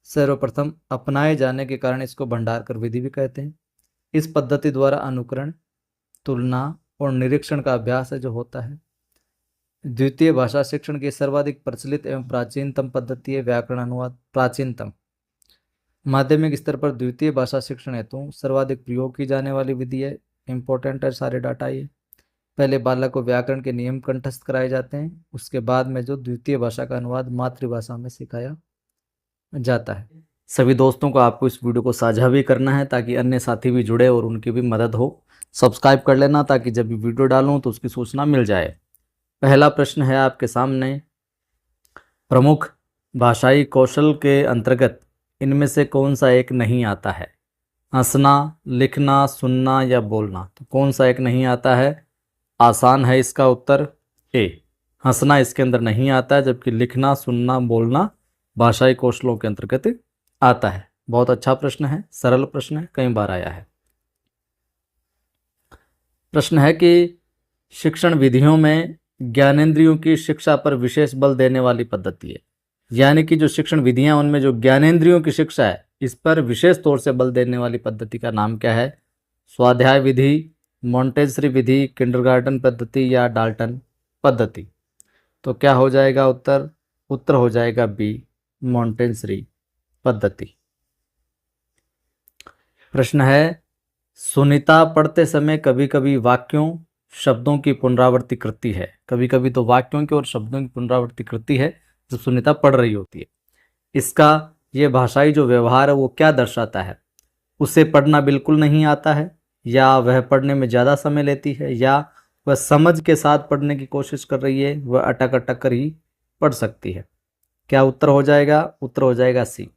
A: सर्वप्रथम अपनाए जाने के कारण इसको भंडारकर विधि भी कहते हैं। इस पद्धति द्वारा अनुकरण, तुलना और निरीक्षण का अभ्यास है जो होता है। द्वितीय भाषा शिक्षण की सर्वाधिक प्रचलित एवं प्राचीनतम पद्धति है व्याकरण अनुवाद। प्राचीनतम माध्यमिक स्तर पर द्वितीय भाषा शिक्षण हेतु सर्वाधिक प्रयोग की जाने वाली विधि है। इंपॉर्टेंट है सारे डाटा ये। पहले बालक को व्याकरण के नियम कंठस्थ कराए जाते हैं, उसके बाद में जो द्वितीय भाषा का अनुवाद मातृभाषा में सिखाया जाता है। सभी दोस्तों को आपको इस वीडियो को साझा भी करना है ताकि अन्य साथी भी जुड़े और उनकी भी मदद हो। सब्सक्राइब कर लेना ताकि जब भी वीडियो डालूं तो उसकी सूचना मिल जाए। पहला प्रश्न है आपके सामने, प्रमुख भाषाई कौशल के अंतर्गत इनमें से कौन सा एक नहीं आता है? हंसना, लिखना, सुनना या बोलना। तो कौन सा एक नहीं आता है? आसान है इसका उत्तर ए, हंसना इसके अंदर नहीं आता है, जबकि लिखना, सुनना, बोलना भाषाई कौशलों के अंतर्गत आता है। बहुत अच्छा प्रश्न है, सरल प्रश्न है, कई बार आया है। प्रश्न है कि शिक्षण विधियों में ज्ञानेंद्रियों की शिक्षा पर विशेष बल देने वाली पद्धति है, यानी कि जो शिक्षण विधियां उनमें जो ज्ञानेंद्रियों की शिक्षा है इस पर विशेष तौर से बल देने वाली पद्धति का नाम क्या है? स्वाध्याय विधि, मॉन्टेसरी विधि, किंडरगार्टन पद्धति या डाल्टन पद्धति। तो क्या हो जाएगा उत्तर? उत्तर हो जाएगा बी, मॉन्टेसरी पद्धति। प्रश्न है, सुनीता पढ़ते समय कभी कभी वाक्यों शब्दों की पुनरावृत्ति करती है। कभी कभी तो वाक्यों की और शब्दों की पुनरावृत्ति करती है जब सुनीता पढ़ रही होती है। इसका ये भाषाई जो व्यवहार है वो क्या दर्शाता है? उसे पढ़ना बिल्कुल नहीं आता है, या वह पढ़ने में ज़्यादा समय लेती है, या वह समझ के साथ पढ़ने की कोशिश कर रही है, वह अटक अटक कर ही पढ़ सकती है। क्या उत्तर हो जाएगा? उत्तर हो जाएगा सी।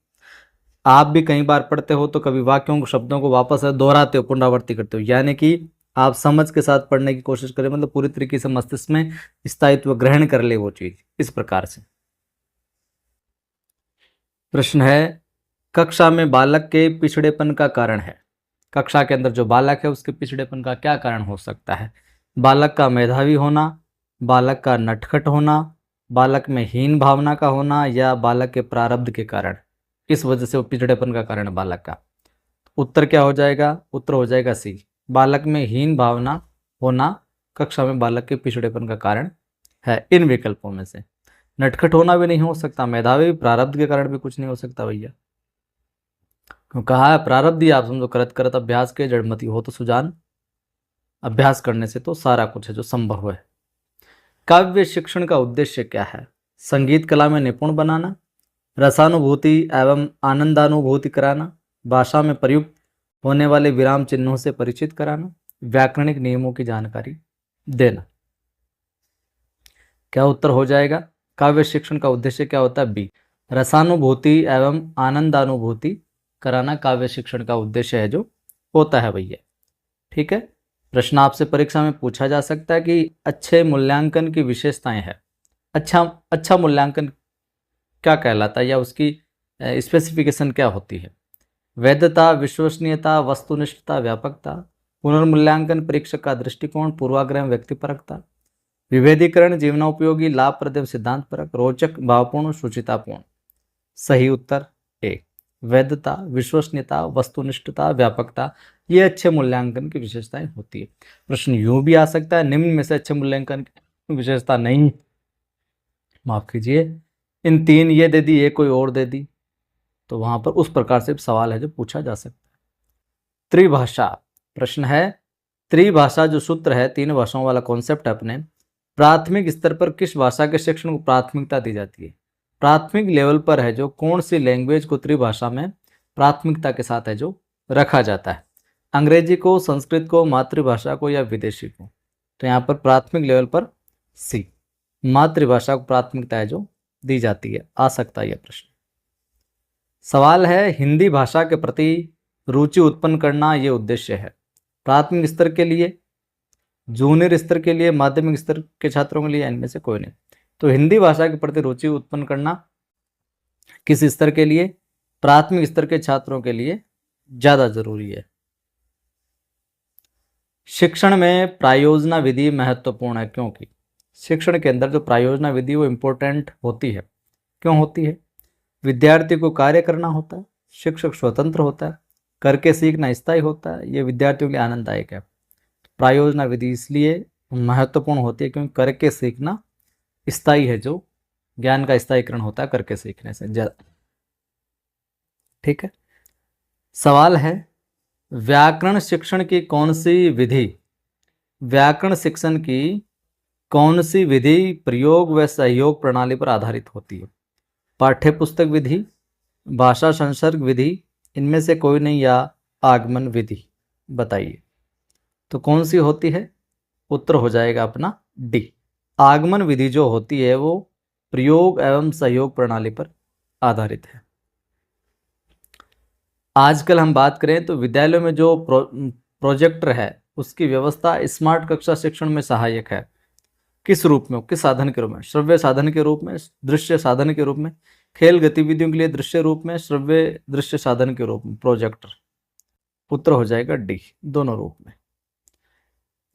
A: आप भी कई बार पढ़ते हो तो कभी वाक्यों को, शब्दों को वापस दोहराते हो, पुनरावृत्ति करते हो, यानी कि आप समझ के साथ पढ़ने की कोशिश करें, मतलब पूरी तरीके से मस्तिष्क में स्थायित्व ग्रहण कर ले वो चीज, इस प्रकार से। प्रश्न है, कक्षा में बालक के पिछड़ेपन का कारण है। कक्षा के अंदर जो बालक है उसके पिछड़ेपन का क्या कारण हो सकता है? बालक का मेधावी होना, बालक का नटखट होना, बालक में हीन भावना का होना, या बालक के प्रारब्ध के कारण, इस वजह से वो पिछड़ेपन का कारण है बालक का। उत्तर क्या हो जाएगा? उत्तर हो जाएगा सी, बालक में हीन भावना होना कक्षा में बालक के पिछड़ेपन का कारण है। इन विकल्पों में से नटखट होना भी नहीं हो सकता, मेधावी, प्रारब्ध के कारण भी कुछ नहीं हो सकता भैया। क्यों कहा है? प्रारब्ध ही आप समझो, करत करत अभ्यास के जड़मती हो तो सुजान। अभ्यास करने से तो सारा कुछ है जो संभव है। काव्य शिक्षण का उद्देश्य क्या है? संगीत कला में निपुण बनाना, रसानुभूति एवं आनंदानुभूति कराना, भाषा में प्रयुक्त होने वाले विराम चिन्हों से परिचित कराना, व्याकरणिक नियमों की जानकारी देना। क्या उत्तर हो जाएगा? काव्य शिक्षण का उद्देश्य क्या होता है? बी, रसानुभूति एवं आनंदानुभूति कराना काव्य शिक्षण का उद्देश्य है जो होता है भैया। ठीक है, प्रश्न आपसे परीक्षा में पूछा जा सकता है कि अच्छे मूल्यांकन की विशेषताएं है। अच्छा मूल्यांकन क्या कहलाता है, या उसकी स्पेसिफिकेशन क्या होती है? वैधता, विश्वसनीयता, वस्तुनिष्ठता, व्यापकता, पुनर्मूल्यांकन, परीक्षक का दृष्टिकोण, पूर्वाग्रह, व्यक्तिपरकता, विभेदीकरण, जीवनोपयोगी, लाभप्रद, सिद्धांतपरक, रोचक, भावपूर्ण, शुचितापूर्ण। सही उत्तर ए, वैधता, विश्वसनीयता, वस्तुनिष्ठता, व्यापकता, ये अच्छे मूल्यांकन की विशेषताएं होती है। प्रश्न यूं भी आ सकता है, निम्न में से अच्छे मूल्यांकन की विशेषता नहीं, माफ कीजिए, इन तीन ये दे दी, ये कोई और दे दी, तो वहां पर उस प्रकार से सवाल है जो पूछा जा सकता है। त्रिभाषा प्रश्न है, त्रिभाषा जो सूत्र है, तीन भाषाओं वाला कॉन्सेप्ट है अपने, प्राथमिक स्तर पर किस भाषा के शिक्षण को प्राथमिकता दी जाती है? प्राथमिक लेवल पर है जो कौन सी लैंग्वेज को त्रिभाषा में प्राथमिकता के साथ है जो रखा जाता है? अंग्रेजी को, संस्कृत को, मातृभाषा को, या विदेशी को? तो यहाँ पर प्राथमिक लेवल पर सी, मातृभाषा को प्राथमिकता है जो दी जाती है। आ सकता है यह प्रश्न। सवाल है, हिंदी भाषा के प्रति रुचि उत्पन्न करना ये उद्देश्य है। प्राथमिक स्तर के लिए, जूनियर स्तर के लिए, माध्यमिक स्तर के छात्रों के लिए, इनमें से कोई नहीं। तो हिंदी भाषा के प्रति रुचि उत्पन्न करना किस स्तर के लिए? प्राथमिक स्तर के छात्रों के लिए ज़्यादा जरूरी है। शिक्षण में प्रायोजना विधि महत्वपूर्ण है क्योंकि शिक्षण के अंदर जो प्रायोजना विधि वो इम्पोर्टेंट होती है। क्यों होती है? विद्यार्थी को कार्य करना होता है, शिक्षक स्वतंत्र होता है, करके सीखना स्थायी होता है, ये विद्यार्थियों के लिए आनंददायक है। प्रायोजना विधि इसलिए महत्वपूर्ण होती है क्योंकि करके सीखना स्थायी है, जो ज्ञान का स्थायीकरण होता है करके सीखने से ज़्यादा। ठीक है। सवाल है, व्याकरण शिक्षण की कौन सी विधि, व्याकरण शिक्षण की कौन सी विधि प्रयोग व सहयोग प्रणाली पर आधारित होती है? पाठ्यपुस्तक विधि, भाषा संसर्ग विधि, इनमें से कोई नहीं, या आगमन विधि? बताइए तो कौन सी होती है? उत्तर हो जाएगा अपना डी। आगमन विधि जो होती है वो प्रयोग एवं सहयोग प्रणाली पर आधारित है। आजकल हम बात करें तो विद्यालयों में जो प्रोजेक्टर है उसकी व्यवस्था स्मार्ट कक्षा शिक्षण में सहायक है। किस रूप में? किस साधन के रूप में? श्रव्य साधन के रूप में, दृश्य साधन के रूप में, खेल गतिविधियों के लिए दृश्य रूप में, श्रव्य दृश्य साधन के रूप में प्रोजेक्टर। उत्तर हो जाएगा डी, दोनों रूप में।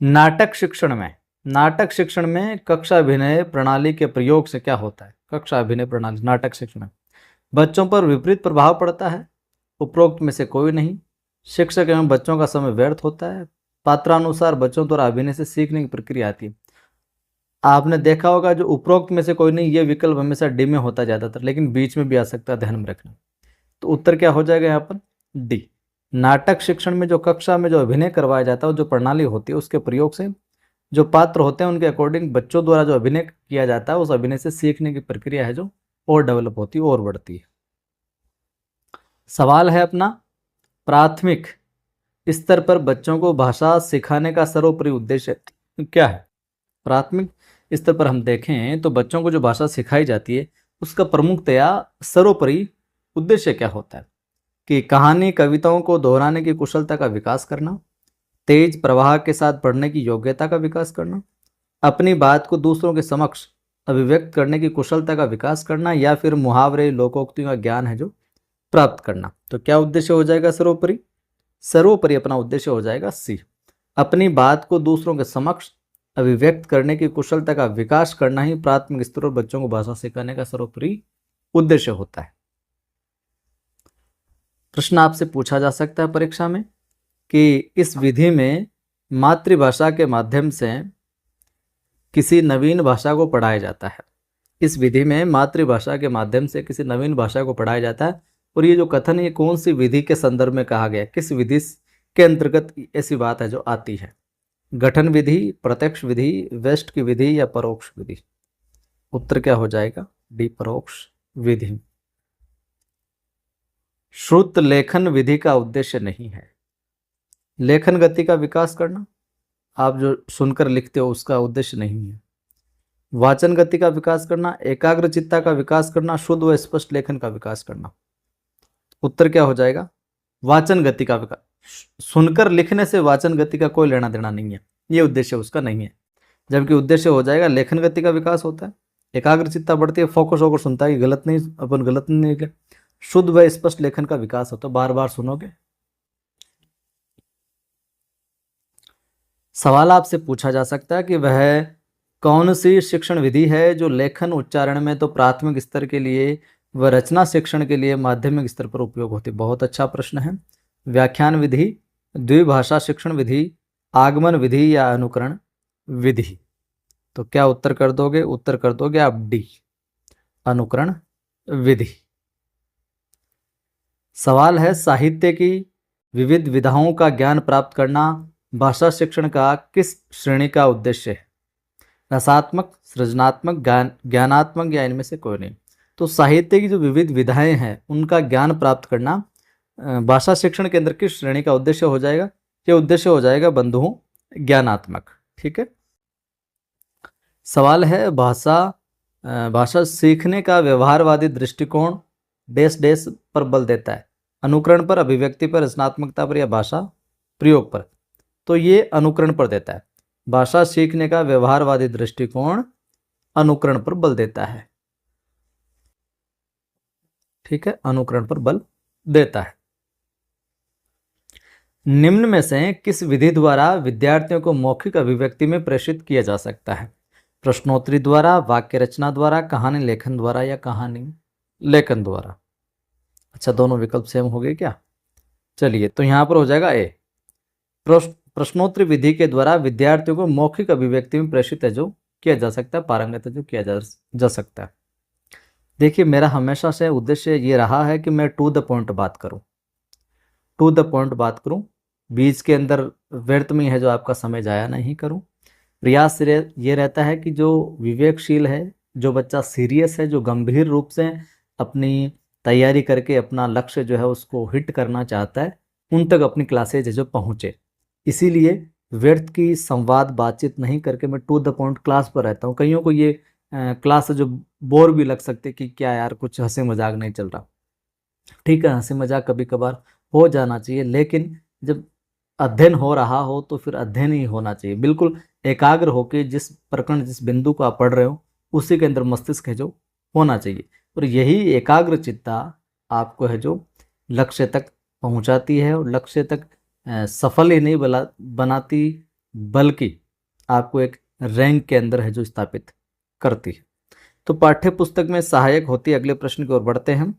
A: नाटक शिक्षण में, नाटक शिक्षण में कक्षा अभिनय प्रणाली के प्रयोग से क्या होता है? कक्षा अभिनय प्रणाली नाटक शिक्षण में बच्चों पर विपरीत प्रभाव पड़ता है, उपरोक्त में से कोई नहीं, शिक्षक एवं बच्चों का समय व्यर्थ होता है, पात्रानुसार बच्चों द्वारा अभिनय से सीखने की प्रक्रिया आती है। आपने देखा होगा जो उपरोक्त में से कोई नहीं, ये विकल्प हमेशा डी में होता है ज़्यादातर, लेकिन बीच में भी आ सकता है, ध्यान में रखना। तो उत्तर क्या हो जाएगा यहाँ पर? डी। नाटक शिक्षण में जो कक्षा में जो अभिनय करवाया जाता है, जो प्रणाली होती है उसके प्रयोग से जो पात्र होते हैं उनके अकॉर्डिंग बच्चों द्वारा जो अभिनय किया जाता है उस अभिनय से सीखने की प्रक्रिया है जो और डेवलप होती है और बढ़ती है। सवाल है अपना, प्राथमिक स्तर पर बच्चों को भाषा सिखाने का सर्वोपरि उद्देश्य क्या है? प्राथमिक स्तर पर हम देखें तो बच्चों को जो भाषा सिखाई जाती है उसका प्रमुखतया सर्वोपरि उद्देश्य क्या होता है? कि कहानी कविताओं को दोहराने की कुशलता का विकास करना, तेज प्रवाह के साथ पढ़ने की योग्यता का विकास करना, अपनी बात को दूसरों के समक्ष अभिव्यक्त करने की कुशलता का विकास करना, या फिर मुहावरे लोकोक्तियों का ज्ञान है जो प्राप्त करना। तो क्या उद्देश्य हो जाएगा सर्वोपरि? सर्वोपरि अपना उद्देश्य हो जाएगा सी। अपनी बात को दूसरों के समक्ष अभिव्यक्त करने की कुशलता का विकास करना ही प्राथमिक स्तर पर बच्चों को भाषा सिखाने का सर्वोपरि उद्देश्य होता है। प्रश्न आपसे पूछा जा सकता है परीक्षा में कि इस विधि में मातृभाषा के माध्यम से किसी नवीन भाषा को पढ़ाया जाता है। इस विधि में मातृभाषा के माध्यम से किसी नवीन भाषा को पढ़ाया जाता है। और ये जो कथन ये कौन सी विधि के संदर्भ में कहा गया, किस विधि के अंतर्गत ऐसी बात है जो आती है? गठन विधि, प्रत्यक्ष विधि, वेस्ट की विधि, या परोक्ष विधि? उत्तर क्या हो जाएगा? डी, परोक्ष विधि। श्रुत लेखन विधि का उद्देश्य नहीं है लेखन गति का विकास करना, आप जो सुनकर लिखते हो उसका उद्देश्य नहीं है। वाचन गति का विकास करना, एकाग्रचित्ता का विकास करना, शुद्ध व स्पष्ट लेखन का विकास करना। उत्तर क्या हो जाएगा? वाचन गति का विकास। सुनकर लिखने से वाचन गति का कोई लेना देना नहीं है, ये उद्देश्य उसका नहीं है। जबकि उद्देश्य हो जाएगा लेखन गति का विकास होता है, एकाग्रचित्ता बढ़ती है, फोकस होकर सुनता है, गलत नहीं, अपन गलत नहीं लिखे। शुद्ध व स्पष्ट लेखन का विकास होता है, बार बार सुनोगे। सवाल आपसे पूछा जा सकता है कि वह कौन सी शिक्षण विधि है जो लेखन उच्चारण में तो प्राथमिक स्तर के लिए व रचना शिक्षण के लिए माध्यमिक स्तर पर उपयोग होती है? बहुत अच्छा प्रश्न है। व्याख्यान विधि, द्विभाषा शिक्षण विधि, आगमन विधि, या अनुकरण विधि? तो क्या उत्तर कर दोगे? उत्तर कर दोगे आप डी, अनुकरण विधि। सवाल है, साहित्य की विविध विधाओं का ज्ञान प्राप्त करना भाषा शिक्षण का किस श्रेणी का उद्देश्य है? रसात्मक, सृजनात्मक, ज्ञानात्मक, या इनमें से कोई नहीं? तो साहित्य की जो विविध विधाएं हैं उनका ज्ञान प्राप्त करना भाषा शिक्षण के अंदर किस श्रेणी का उद्देश्य हो जाएगा? ये उद्देश्य हो जाएगा बंधुओं ज्ञानात्मक। ठीक है। सवाल है, भाषा सीखने का व्यवहारवादी दृष्टिकोण डैश डैश पर बल देता है? अनुकरण पर, अभिव्यक्ति पर, रचनात्मकता पर, या भाषा प्रयोग पर? तो ये अनुकरण पर देता है। भाषा सीखने का व्यवहारवादी दृष्टिकोण अनुकरण पर बल देता है। ठीक है, अनुकरण पर बल देता है। निम्न में से किस विधि द्वारा विद्यार्थियों को मौखिक अभिव्यक्ति में प्रेषित किया जा सकता है? प्रश्नोत्तरी द्वारा, वाक्य रचना द्वारा, कहानी लेखन द्वारा या कहानी लेखन द्वारा? अच्छा, दोनों विकल्प सेम हो गए क्या? चलिए, तो यहां पर हो जाएगा ए, प्रश्नोत्तरी विधि के द्वारा विद्यार्थियों को मौखिक अभिव्यक्ति में प्रेषित है जो किया जा सकता है, पारंगत है जो किया जा सकता है। देखिए, मेरा हमेशा से उद्देश्य ये रहा है कि मैं टू द पॉइंट बात करूं, टू द पॉइंट बात करूं, बीच के अंदर व्यर्थ में है जो आपका समय जाया नहीं करूं। प्रयास ये रहता है कि जो विवेकशील है, जो बच्चा सीरियस है, जो गंभीर रूप से अपनी तैयारी करके अपना लक्ष्य जो है उसको हिट करना चाहता है, उन तक अपनी क्लासेज है जो पहुँचे। इसीलिए व्यर्थ की संवाद बातचीत नहीं करके मैं टू द पॉइंट क्लास पर रहता हूँ। कईयों को ये क्लास जो बोर भी लग सकते कि क्या यार कुछ हंसी मजाक नहीं चल रहा। ठीक है, हंसी मजाक कभी कभार हो जाना चाहिए, लेकिन जब अध्ययन हो रहा हो तो फिर अध्ययन ही होना चाहिए। बिल्कुल एकाग्र होकर जिस प्रकरण, जिस बिंदु को आप पढ़ रहे हो उसी के अंदर मस्तिष्क है जो होना चाहिए, और यही एकाग्र चित्ता आपको है जो लक्ष्य तक पहुंचाती है, और लक्ष्य तक सफल ही नहीं बनाती, बल्कि आपको एक रैंक के अंदर है जो स्थापित करती है। तो पाठ्य पुस्तक में सहायक होती है। अगले प्रश्न की ओर बढ़ते हैं हम।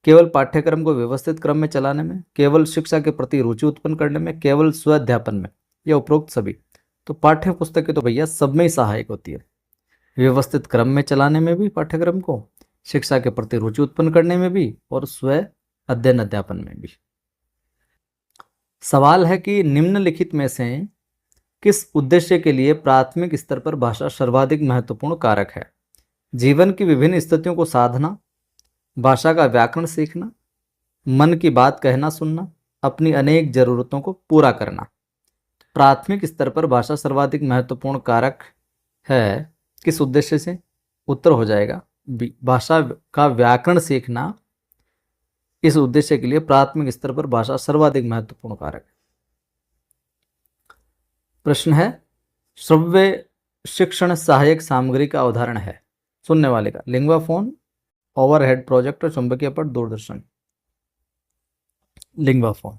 A: केवल पाठ्यक्रम को व्यवस्थित क्रम में चलाने में, केवल शिक्षा के प्रति रुचि उत्पन्न करने में, केवल स्वाध्यापन में, या उपरोक्त सभी? तो पाठ्य पुस्तक की तो भैया सब में ही सहायक होती है। व्यवस्थित क्रम में चलाने में भी पाठ्यक्रम को, शिक्षा के प्रति रुचि उत्पन्न करने में भी, और स्व अध्ययन अध्यापन में भी। सवाल है कि निम्नलिखित में से किस उद्देश्य के लिए प्राथमिक स्तर पर भाषा सर्वाधिक महत्वपूर्ण कारक है? जीवन की विभिन्न स्थितियों को साधना, भाषा का व्याकरण सीखना, मन की बात कहना सुनना, अपनी अनेक जरूरतों को पूरा करना। प्राथमिक स्तर पर भाषा सर्वाधिक महत्वपूर्ण कारक है किस उद्देश्य से? उत्तर हो जाएगा बी, भाषा का व्याकरण सीखना इस उद्देश्य के लिए प्राथमिक स्तर पर भाषा सर्वाधिक महत्वपूर्ण कारक है। प्रश्न है, श्रव्य शिक्षण सहायक सामग्री का उदाहरण है सुनने वाले का? लिंग्वा फोन, ओवरहेड प्रोजेक्टर, चुंबकीय पट, दूरदर्शन। लिंग्वा फोन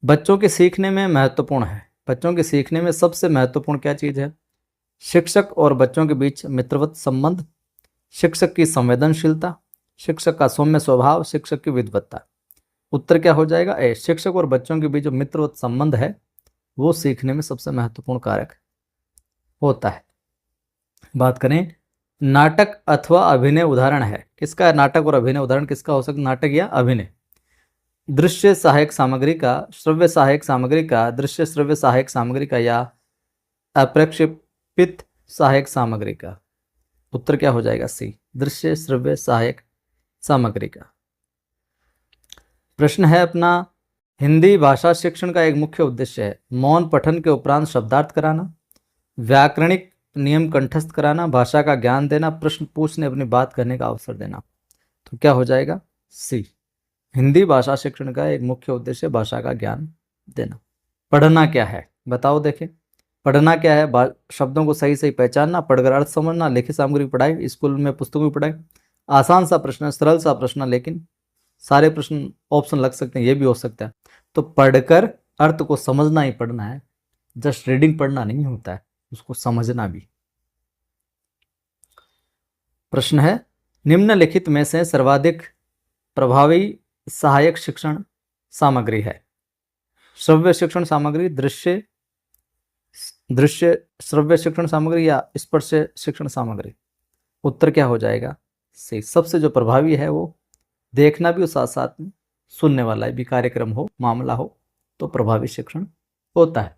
A: बच्चों के सीखने में महत्वपूर्ण है। बच्चों के सीखने में सबसे महत्वपूर्ण क्या चीज है? शिक्षक और बच्चों के बीच मित्रवत संबंध, शिक्षक की संवेदनशीलता, शिक्षक का सौम्य स्वभाव, शिक्षक की विद्वत्ता। उत्तर क्या हो जाएगा? ए, शिक्षक और बच्चों के बीच जो मित्रवत संबंध है वो सीखने में सबसे महत्वपूर्ण कारक होता है। बात करें नाटक अथवा अभिनय उदाहरण है किसका है? नाटक और अभिनय उदाहरण किसका हो सकता? नाटक या अभिनय। दृश्य सहायक सामग्री का, श्रव्य सहायक सामग्री का, दृश्य श्रव्य सहायक सामग्री का, या अप्रक्षेपित सहायक सामग्री का? उत्तर क्या हो जाएगा? सी, दृश्य श्रव्य सहायक सामग्री का। प्रश्न है अपना, हिंदी भाषा शिक्षण का एक मुख्य उद्देश्य है मौन पठन के उपरांत शब्दार्थ कराना, व्याकरणिक नियम कंठस्थ कराना, भाषा का ज्ञान देना, प्रश्न पूछने अपनी बात करने का अवसर देना। तो क्या हो जाएगा? सी, हिंदी भाषा शिक्षण का एक मुख्य उद्देश्य भाषा का ज्ञान देना। पढ़ना क्या है बताओ? देखें, पढ़ना क्या है? शब्दों को सही सही पहचानना, पढ़कर अर्थ समझना, लिखित सामग्री पढ़ाई, स्कूल में पुस्तकों की पढ़ाई। आसान सा प्रश्न, सरल सा प्रश्न, लेकिन सारे प्रश्न ऑप्शन लग सकते हैं, ये भी हो सकता है। तो पढ़कर अर्थ को समझना ही पढ़ना है, जस्ट रीडिंग पढ़ना नहीं होता है, उसको समझना भी। प्रश्न है, निम्नलिखित में से सर्वाधिक प्रभावी सहायक शिक्षण सामग्री है? श्रव्य शिक्षण सामग्री, दृश्य श्रव्य शिक्षण सामग्री, या स्पर्श शिक्षण सामग्री? उत्तर क्या हो जाएगा? सी, सबसे जो प्रभावी है वो देखना भी और साथ साथ में सुनने वाला भी कार्यक्रम हो, मामला हो, तो प्रभावी शिक्षण होता है।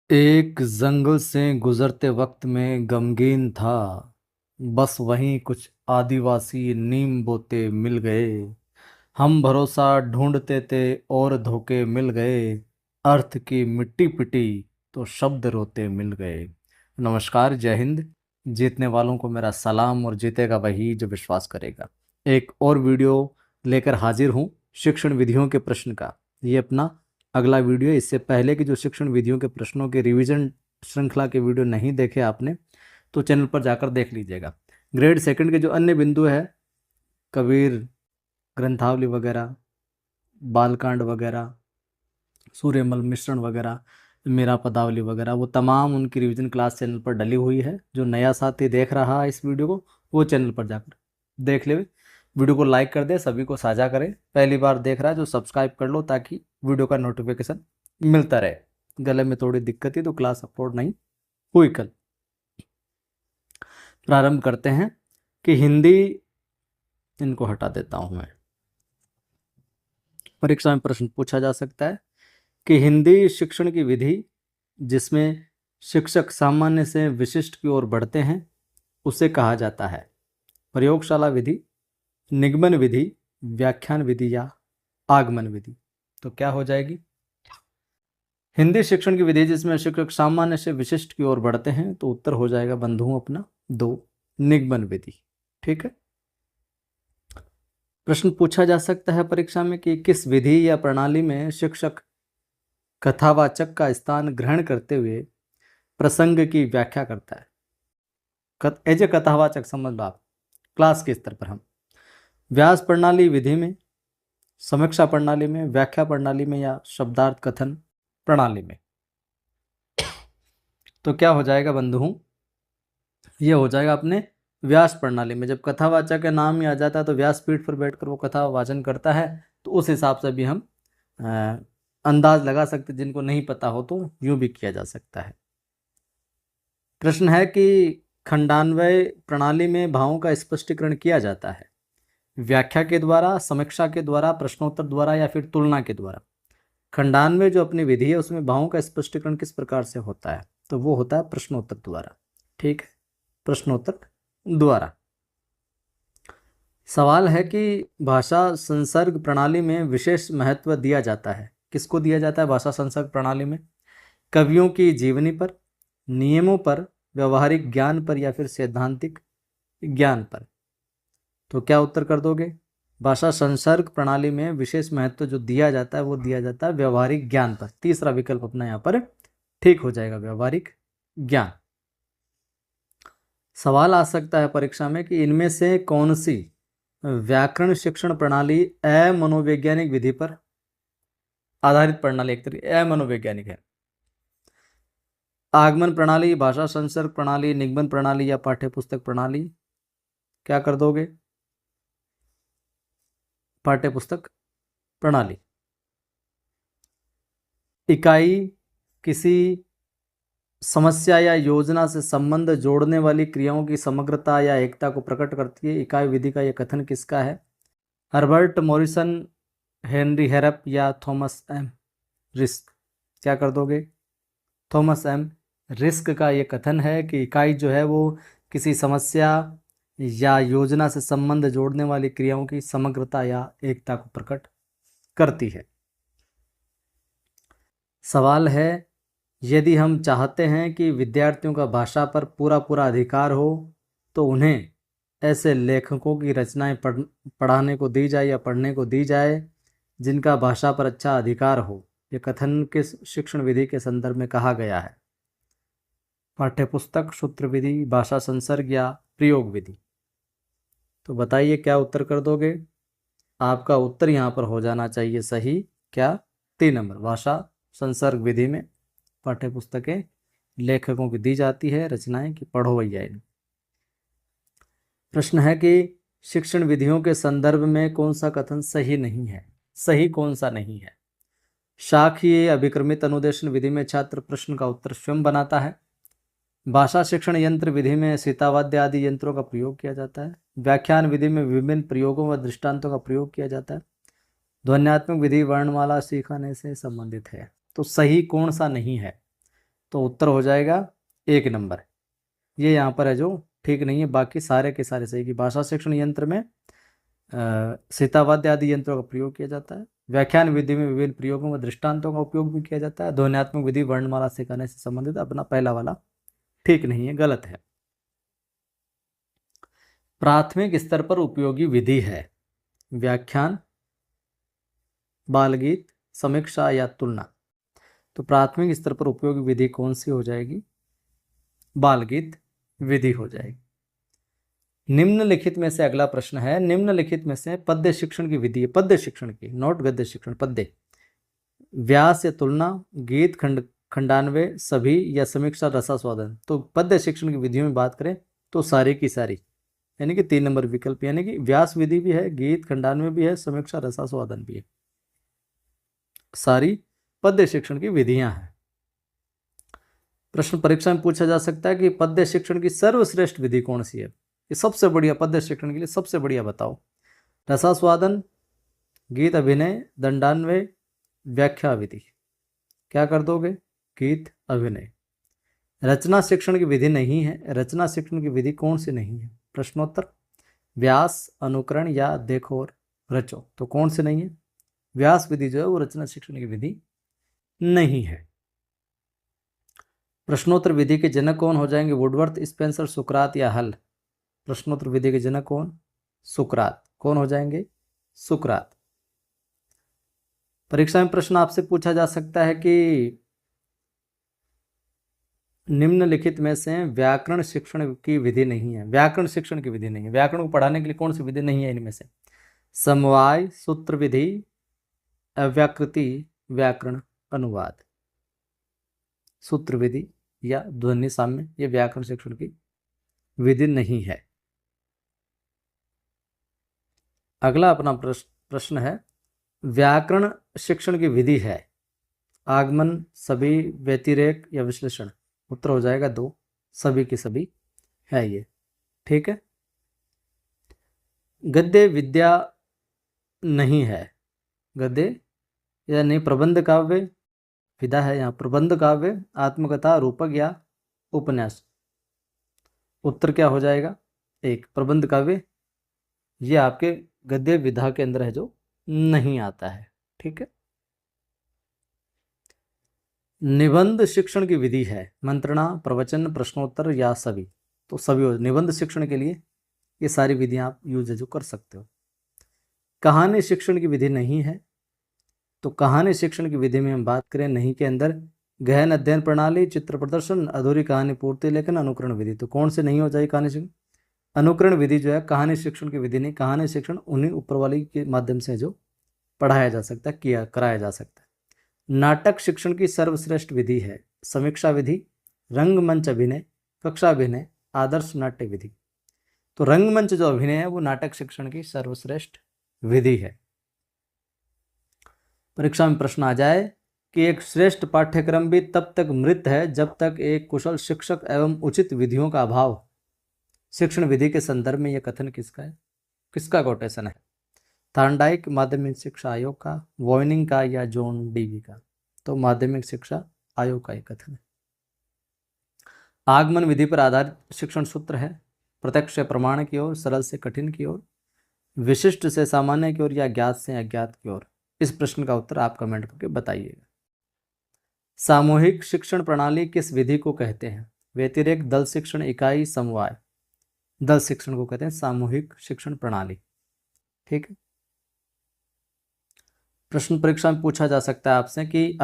A: एक जंगल से गुजरते वक्त में गमगीन था, बस वहीं कुछ आदिवासी नीम बोते मिल गए। हम भरोसा ढूंढते थे और धोखे मिल गए, अर्थ की मिट्टी पिटी तो शब्द रोते मिल गए। नमस्कार, जय हिंद। जीतने वालों को मेरा सलाम, और जीतेगा वही जो विश्वास करेगा। एक और वीडियो लेकर हाजिर हूँ शिक्षण विधियों के प्रश्न का। ये अपना अगला वीडियो। इससे पहले कि जो शिक्षण विधियों के प्रश्नों के रिवीजन श्रृंखला के वीडियो नहीं देखे आपने, तो चैनल पर जाकर देख लीजिएगा। ग्रेड सेकंड के जो अन्य बिंदु है कबीर ग्रंथावली वगैरह, बालकांड वगैरह, सूर्यमल मिश्रण वगैरह, मेरा पदावली वगैरह, वो तमाम उनकी रिवीजन क्लास चैनल पर डली हुई है। जो नया साथी देख रहा है इस वीडियो को, वो चैनल पर जाकर देख ले। वीडियो को लाइक कर दे, सभी को साझा करें। पहली बार देख रहा है जो सब्सक्राइब कर लो, ताकि वीडियो का नोटिफिकेशन मिलता रहे। गले में थोड़ी दिक्कत थी तो क्लास अपलोड नहीं हुई कल। प्रारंभ करते हैं कि हिंदी, इनको हटा देता हूं मैं। परीक्षा में प्रश्न पूछा जा सकता है कि हिंदी शिक्षण की विधि जिसमें शिक्षक सामान्य से विशिष्ट की ओर बढ़ते हैं उसे कहा जाता है प्रयोगशाला विधि, निगमन विधि, व्याख्यान विधि या आगमन विधि। तो क्या हो जाएगी? हिंदी शिक्षण की विधि जिसमें शिक्षक सामान्य से विशिष्ट की ओर बढ़ते हैं, तो उत्तर हो जाएगा बंधुओं अपना 2, निगमन विधि। ठीक है। प्रश्न पूछा जा सकता है परीक्षा में कि किस विधि या प्रणाली में शिक्षक कथावाचक का स्थान ग्रहण करते हुए प्रसंग की व्याख्या करता है। एज ए कथावाचक समझ लो आप, क्लास के स्तर पर हम व्यास प्रणाली विधि में, समीक्षा प्रणाली में, व्याख्या प्रणाली में या शब्दार्थ कथन प्रणाली में। तो क्या हो जाएगा बंधुओं? ये हो जाएगा अपने व्यास प्रणाली में। जब कथावाचक का नाम ही आ जाता है तो व्यासपीठ पर बैठकर वो कथा वाचन करता है, तो उस हिसाब से भी हम अंदाज लगा सकते। जिनको नहीं पता हो तो यूं भी किया जा सकता है। प्रश्न है कि खंडान्वय प्रणाली में भावों का स्पष्टीकरण किया जाता है व्याख्या के द्वारा, समीक्षा के द्वारा, प्रश्नोत्तर द्वारा या फिर तुलना के द्वारा। खंडान्वय जो अपनी विधि है उसमें भावों का स्पष्टीकरण किस प्रकार से होता है? तो वो होता है प्रश्नोत्तर द्वारा। ठीक है, प्रश्नोत्तर द्वारा। सवाल है कि भाषा संसर्ग प्रणाली में विशेष महत्व दिया जाता है। किसको दिया जाता है भाषा संसर्ग प्रणाली में? कवियों की जीवनी पर, नियमों पर, व्यवहारिक ज्ञान पर या फिर सैद्धांतिक ज्ञान पर। तो क्या उत्तर कर दोगे? भाषा संसर्ग प्रणाली में विशेष महत्व जो दिया जाता है वो दिया जाता है व्यवहारिक ज्ञान पर। तीसरा विकल्प अपना यहाँ पर ठीक हो जाएगा, व्यवहारिक ज्ञान। सवाल आ सकता है परीक्षा में कि इनमें से कौन सी व्याकरण शिक्षण प्रणाली अमनोवैज्ञानिक विधि पर आधारित प्रणाली, एक तरीके अमनोवैज्ञानिक है? आगमन प्रणाली, भाषा संसर्ग प्रणाली, निगमन प्रणाली या पाठ्यपुस्तक प्रणाली? क्या कर दोगे? पाठ्यपुस्तक प्रणाली। इकाई किसी समस्या या योजना से संबंध जोड़ने वाली क्रियाओं की समग्रता या एकता को प्रकट करती है। इकाई विधि का यह कथन किसका है? हर्बर्ट मॉरिसन, हेनरी हेरप या थॉमस एम रिस्क? क्या कर दोगे? थॉमस एम रिस्क का ये कथन है कि इकाई जो है वो किसी समस्या या योजना से संबंध जोड़ने वाली क्रियाओं की समग्रता या एकता को प्रकट करती है। सवाल है, यदि हम चाहते हैं कि विद्यार्थियों का भाषा पर पूरा पूरा अधिकार हो तो उन्हें ऐसे लेखकों की रचनाएं पढ़ाने को दी जाए या पढ़ने को दी जाए जिनका भाषा पर अच्छा अधिकार हो। यह कथन किस शिक्षण विधि के संदर्भ में कहा गया है? पाठ्यपुस्तक, सूत्र विधि, भाषा संसर्ग या प्रयोग विधि? तो बताइए क्या उत्तर कर दोगे? आपका उत्तर यहाँ पर हो जाना चाहिए सही। क्या? 3 नंबर, भाषा संसर्ग विधि में पाठ्यपुस्तकें लेखकों की दी जाती है रचनाएं कि पढ़ो भैया इन्हें। प्रश्न है कि शिक्षण विधियों के संदर्भ में कौन सा कथन सही नहीं है? सही कौन सा नहीं है? शाखीय अभिक्रमित अनुदेशन विधि में छात्र प्रश्न का उत्तर स्वयं बनाता है। भाषा शिक्षण यंत्र विधि में सीतावाद्य आदि यंत्रों का प्रयोग किया जाता है। व्याख्यान विधि में विभिन्न प्रयोगों व दृष्टांतों का प्रयोग किया जाता है। ध्वन्यात्मक विधि वर्णमाला सीखने से संबंधित है। तो सही कौन सा नहीं है? तो उत्तर हो जाएगा 1 नंबर। ये यहाँ पर है जो ठीक नहीं है, बाकी सारे के सारे सही। की भाषा शिक्षण यंत्र में सीतावाद्य आदि यंत्रों का प्रयोग किया जाता है। व्याख्यान विधि में विभिन्न प्रयोगों व दृष्टांतों का उपयोग भी किया जाता है। ध्वन्यात्मक विधि वर्णमाला सिखाने से संबंधित अपना पहला वाला ठीक नहीं है, गलत है। प्राथमिक स्तर पर उपयोगी विधि है व्याख्यान, बालगीत, समीक्षा या तुलना। तो प्राथमिक स्तर पर उपयोगी विधि कौन सी हो जाएगी? बालगीत विधि हो जाएगी। निम्नलिखित में से अगला प्रश्न है, निम्नलिखित में से पद्य शिक्षण की विधि है, पद्य शिक्षण की, नोट गद्य शिक्षण, पद्य, व्यास या तुलना, गीत खंडान्वय, सभी या समीक्षा, रसास्वादन। तो पद्य शिक्षण की विधियों में बात करें तो सारी की सारी, यानी कि 3 नंबर विकल्प, यानी कि व्यास विधि भी है, गीत खंडान्वय भी है, समीक्षा रसास्वादन भी है, सारी पद्य शिक्षण की विधियां हैं। प्रश्न परीक्षा में पूछा जा सकता है कि पद्य शिक्षण की सर्वश्रेष्ठ विधि कौन सी है, ये सबसे बढ़िया पद्य शिक्षण के लिए सबसे बढ़िया बताओ। रसास्वादन, गीत अभिनय, दंडान्वय, व्याख्या विधि। क्या कर दोगे? गीत अभिनय। रचना शिक्षण की विधि नहीं है, रचना शिक्षण की विधि कौन सी नहीं है? प्रश्नोत्तर, व्यास, अनुकरण या देखो और रचो। तो कौन से नहीं है? व्यास विधि जो है वो रचना शिक्षण की विधि नहीं है। प्रश्नोत्तर विधि के जनक कौन हो जाएंगे? वुडवर्थ, स्पेंसर, सुकरात या हल? प्रश्नोत्तर विधि के जनक कौन? सुकरात। कौन हो जाएंगे? सुकरात। परीक्षा में प्रश्न आपसे पूछा जा सकता है कि निम्नलिखित में से व्याकरण शिक्षण की विधि नहीं है, व्याकरण शिक्षण की विधि नहीं है, व्याकरण को पढ़ाने के लिए कौन सी विधि नहीं है इनमें से? समवाय, सूत्र विधि, अव्याकृति, व्याकरण, अनुवाद। सूत्र विधि या ध्वनि साम्य ये व्याकरण शिक्षण की विधि नहीं है। अगला अपना प्रश्न है, व्याकरण शिक्षण की विधि है आगमन, सभी, व्यतिरेक या विश्लेषण? उत्तर हो जाएगा 2, सभी की सभी है ये। ठीक है। गद्य विद्या नहीं है, गद्य या नहीं, प्रबंध काव्य विधा है यहाँ, प्रबंध काव्य, आत्मकथा, रूपक या उपन्यास? उत्तर क्या हो जाएगा? 1, प्रबंध काव्य, ये आपके गद्य विधा के अंदर है जो नहीं आता है। ठीक है। निबंध शिक्षण की विधि है मंत्रणा, प्रवचन, प्रश्नोत्तर या सभी? तो सभी हो। निबंध शिक्षण के लिए ये सारी विधियां आप यूज जो कर सकते हो। कहानी शिक्षण की विधि नहीं है, तो कहानी शिक्षण की विधि में हम बात करें नहीं के अंदर, गहन अध्ययन प्रणाली, चित्र प्रदर्शन, अधूरी कहानी पूर्ति लेखन, अनुकरण विधि। तो कौन से नहीं हो जाए कहानी शिक्षण? अनुकरण विधि जो है कहानी शिक्षण की विधि नहीं, कहानी शिक्षण उन्हीं ऊपर वाली के माध्यम से जो पढ़ाया जा सकता है, किया कराया जा सकता है। नाटक शिक्षण की सर्वश्रेष्ठ विधि है समीक्षा विधि, रंगमंच अभिनय, कक्षा अभिनय, आदर्श नाट्य विधि। तो रंगमंच जो अभिनय है वो नाटक शिक्षण की सर्वश्रेष्ठ विधि है। परीक्षा में प्रश्न आ जाए कि एक श्रेष्ठ पाठ्यक्रम भी तब तक मृत है जब तक एक कुशल शिक्षक एवं उचित विधियों का अभाव। शिक्षण विधि के संदर्भ में यह कथन किसका है? किसका कोटेशन है? थार्नडाइक, माध्यमिक शिक्षा आयोग का, वॉइनिंग का या जॉन डीवी का? तो माध्यमिक शिक्षा आयोग का एक कथन है। आगमन विधि पर आधारित शिक्षण सूत्र है प्रत्यक्ष से प्रमाण की ओर, सरल से कठिन की ओर, विशिष्ट से सामान्य की ओर या ज्ञात से अज्ञात की ओर? इस प्रश्न का उत्तर आप कमेंट करके बताइएगा। सामूहिक शिक्षण प्रणाली किस विधि को कहते हैं? व्यतिरेक, दल शिक्षण, इकाई, समवाय? दल शिक्षण को कहते हैं सामूहिक शिक्षण प्रणाली। ठीक है। प्रश्न परीक्षा में पूछा जा सकता है आपसे कि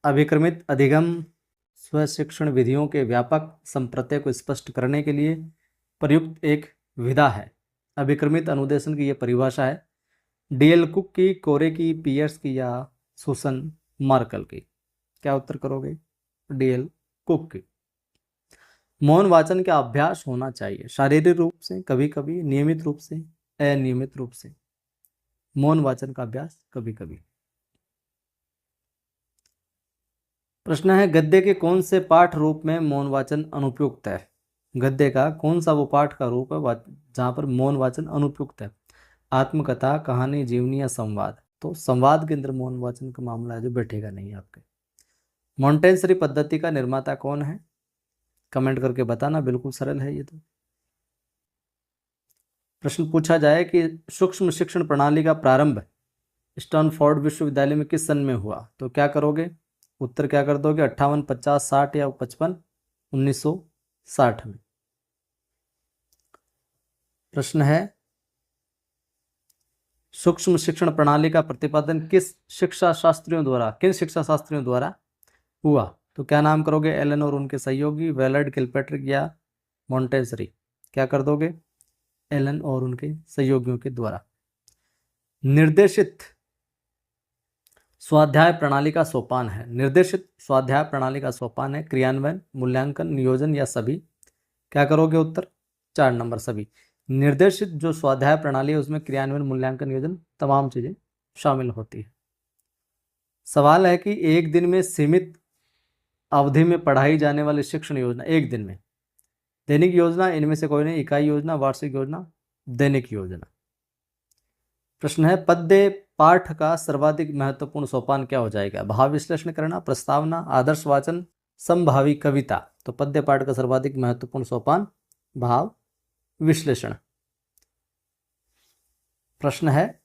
A: अभिक्रमित अधिगम स्वशिक्षण विधियों के व्यापक संप्रत्यय को स्पष्ट करने के लिए प्रयुक्त एक विधा है। अभिक्रमित अनुदेशन की यह परिभाषा है डीएल कुक की, कोरे की, पियर्स की या सुसन मार्कल की? क्या उत्तर करोगे? डीएल कुक की। मौन वाचन का अभ्यास होना चाहिए शारीरिक रूप से, कभी कभी नियमित रूप से, अनियमित रूप से। मौन वाचन का अभ्यास कभी कभी। प्रश्न है गद्य के कौन से पाठ रूप में मौन वाचन अनुपयुक्त है? गद्य का कौन सा वो पाठ का रूप है जहां पर मौन वाचन अनुपयुक्त है? आत्मकथा, कहानी, जीवनी या संवाद? तो संवाद के अंदर मौन वाचन का मामला है जो बैठेगा नहीं आपके। मॉन्टेसरी पद्धति का निर्माता कौन है? कमेंट करके बताना, बिल्कुल सरल है ये तो। प्रश्न पूछा जाए कि सूक्ष्म शिक्षण प्रणाली का प्रारंभ स्टैनफोर्ड विश्वविद्यालय में किस सन में हुआ? तो क्या करोगे? उत्तर क्या कर दोगे? 58, 50, 60 या 55? 1960 में। प्रश्न है सूक्ष्म शिक्षण प्रणाली का प्रतिपादन किन शिक्षा शास्त्रियों द्वारा हुआ? तो क्या नाम करोगे? एलन और उनके सहयोगी, वेलर्ड, किलपैट्रिक या मॉन्टेसरी? क्या कर दोगे? एलन और उनके सहयोगियों के द्वारा। निर्देशित स्वाध्याय प्रणाली का सोपान है। निर्देशित स्वाध्याय प्रणाली का सोपान है क्रियान्वयन, मूल्यांकन, नियोजन या सभी? क्या करोगे उत्तर? 4 नंबर सभी। निर्देशित जो स्वाध्याय प्रणाली है उसमें क्रियान्वयन, मूल्यांकन, नियोजन तमाम चीजें शामिल होती है। सवाल है कि एक दिन में सीमित अवधि में पढ़ाई जाने वाली शिक्षण योजना, एक दिन में, दैनिक योजना, इनमें से कोई नहीं, इकाई योजना, वार्षिक योजना, दैनिक योजना। प्रश्न है पद्य पाठ का सर्वाधिक महत्वपूर्ण सोपान क्या हो जाएगा? भाव विश्लेषण करना, प्रस्तावना, आदर्श वाचन, संभावी कविता। तो पद्य पाठ का सर्वाधिक महत्वपूर्ण सोपान भाव विश्लेषण। प्रश्न है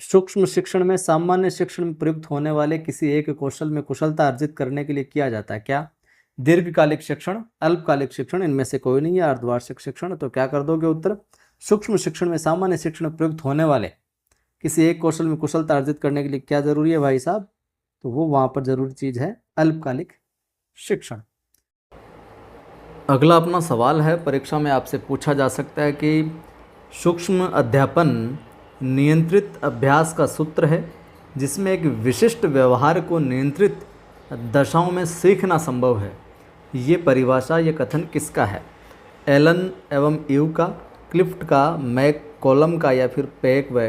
A: सूक्ष्म शिक्षण में सामान्य शिक्षण में प्रयुक्त होने वाले किसी एक कौशल में कुशलता अर्जित करने के लिए किया जाता है क्या? दीर्घकालिक शिक्षण, अल्पकालिक शिक्षण, इनमें से कोई नहीं है, अर्धवार्षिक शिक्षण। तो क्या कर दोगे उत्तर? सूक्ष्म शिक्षण में सामान्य शिक्षण में प्रयुक्त होने वाले किसी एक कौशल में कुशलता अर्जित करने के लिए क्या जरूरी है भाई साहब? तो वो वहां पर जरूरी चीज है अल्पकालिक शिक्षण। अगला अपना सवाल है, परीक्षा में आपसे पूछा जा सकता है कि सूक्ष्म अध्यापन नियंत्रित अभ्यास का सूत्र है जिसमें एक विशिष्ट व्यवहार को नियंत्रित दशाओं में सीखना संभव है। ये परिभाषा, ये कथन किसका है? एलन एवं ईव का, क्लिफ्ट का, मैककोलम का या फिर पेक व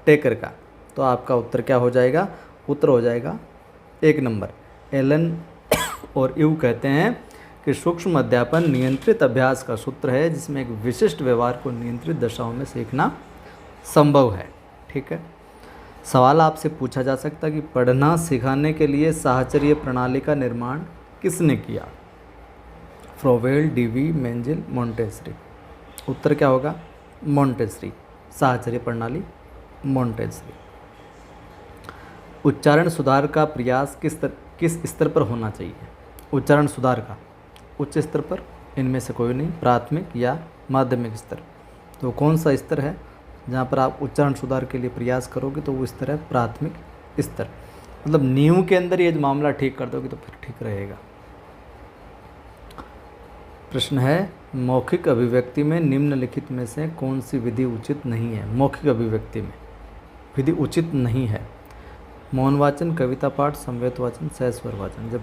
A: टेकर का? तो आपका उत्तर क्या हो जाएगा? उत्तर हो जाएगा 1 नंबर। एलन और ईव कहते हैं कि सूक्ष्म अध्यापन नियंत्रित अभ्यास का सूत्र है जिसमें एक विशिष्ट व्यवहार को नियंत्रित दशाओं में सीखना संभव है। ठीक है। सवाल आपसे पूछा जा सकता है कि पढ़ना सिखाने के लिए साहचर्य प्रणाली का निर्माण किसने किया? फ्रोवेल, डीवी, मेंजिल, मॉन्टेसरी। उत्तर क्या होगा? मॉन्टेसरी। साहचर्य प्रणाली मॉन्टेसरी। उच्चारण सुधार का प्रयास किस स्तर पर होना चाहिए? उच्चारण सुधार का उच्च स्तर पर, इनमें से कोई नहीं, प्राथमिक या माध्यमिक स्तर। तो कौन सा स्तर है जहाँ पर आप उच्चारण सुधार के लिए प्रयास करोगे? तो वो स्तर है प्राथमिक स्तर। मतलब नींव के अंदर ये मामला ठीक कर दोगे तो फिर ठीक रहेगा। प्रश्न है मौखिक अभिव्यक्ति में निम्नलिखित में से कौन सी विधि उचित नहीं है? मौखिक अभिव्यक्ति में विधि उचित नहीं है। मौन वाचन, कविता पाठ, संवेद वाचन, सहस्वर वाचन। जब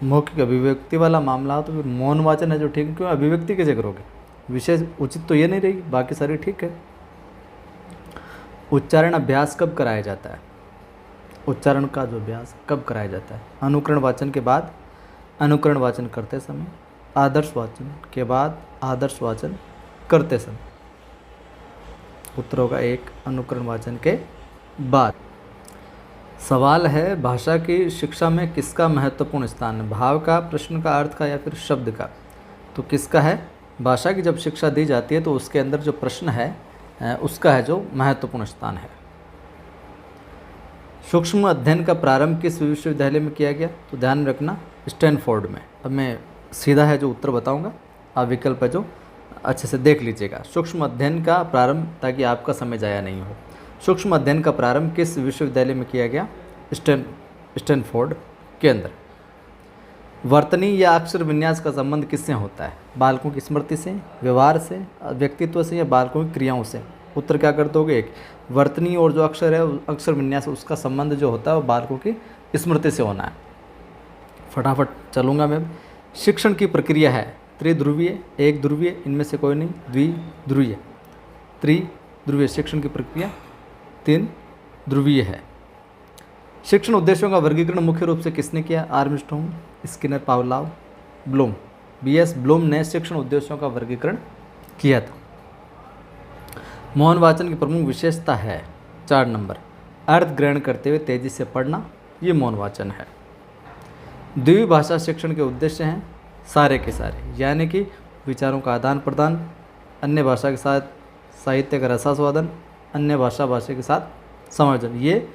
A: मौखिक अभिव्यक्ति वाला मामला हो तो फिर मौन वाचन है जो ठीक है। क्यों? अभिव्यक्ति कैसे करोगे? विषय उचित तो ये नहीं रहेगी, बाकी सारी ठीक है। उच्चारण अभ्यास कब कराया जाता है? उच्चारण का जो अभ्यास कब कराया जाता है? अनुकरण वाचन के बाद, अनुकरण वाचन करते समय, आदर्श वाचन के बाद, आदर्श वाचन करते समय। उत्तर होगा 1, अनुकरण वाचन के बाद। सवाल है भाषा की शिक्षा में किसका महत्वपूर्ण स्थान है? भाव का, प्रश्न का, अर्थ का या फिर शब्द का? तो किसका है? भाषा की जब शिक्षा दी जाती है तो उसके अंदर जो प्रश्न है उसका है जो महत्वपूर्ण स्थान है। सूक्ष्म अध्ययन का प्रारंभ किस विश्वविद्यालय में किया गया? तो ध्यान रखना स्टैनफोर्ड में। अब मैं सीधा है जो उत्तर बताऊंगा, आप विकल्प है जो अच्छे से देख लीजिएगा। सूक्ष्म अध्ययन का प्रारंभ, ताकि आपका समय जाया नहीं हो। सूक्ष्म अध्ययन का प्रारंभ किस विश्वविद्यालय में किया गया? स्टैनफोर्ड के अंदर। वर्तनी या अक्षर विन्यास का संबंध किससे होता है? बालकों की स्मृति से, व्यवहार से, व्यक्तित्व से या बालकों की क्रियाओं से? उत्तर क्या कर दोगे? 1, वर्तनी और जो अक्षर है, अक्षर विन्यास, उसका संबंध जो होता है वो बालकों की स्मृति से होना है। फटाफट चलूँगा मैं। शिक्षण की प्रक्रिया है त्रिध्रुवीय, एक ध्रुवीय, इनमें से कोई नहीं, द्विध्रुवीय। त्रिध्रुवीय शिक्षण की प्रक्रिया 3 ध्रुवीय है। शिक्षण उद्देश्यों का वर्गीकरण मुख्य रूप से किसने किया? Armstrong, Skinner, Pavlov, Bloom. BS Bloom ने शिक्षण उद्देश्यों का वर्गीकरण किया था। मौन वाचन की प्रमुख विशेषता है 4 नंबर, अर्थ ग्रहण करते हुए तेजी से पढ़ना, ये मौन वाचन है। द्विभाषा शिक्षण के उद्देश्य हैं सारे के सारे, यानी कि विचारों का आदान प्रदान, अन्य भाषा के साथ साहित्य का रसास्वादन, अन्य भाषा के साथ समायोजन, ये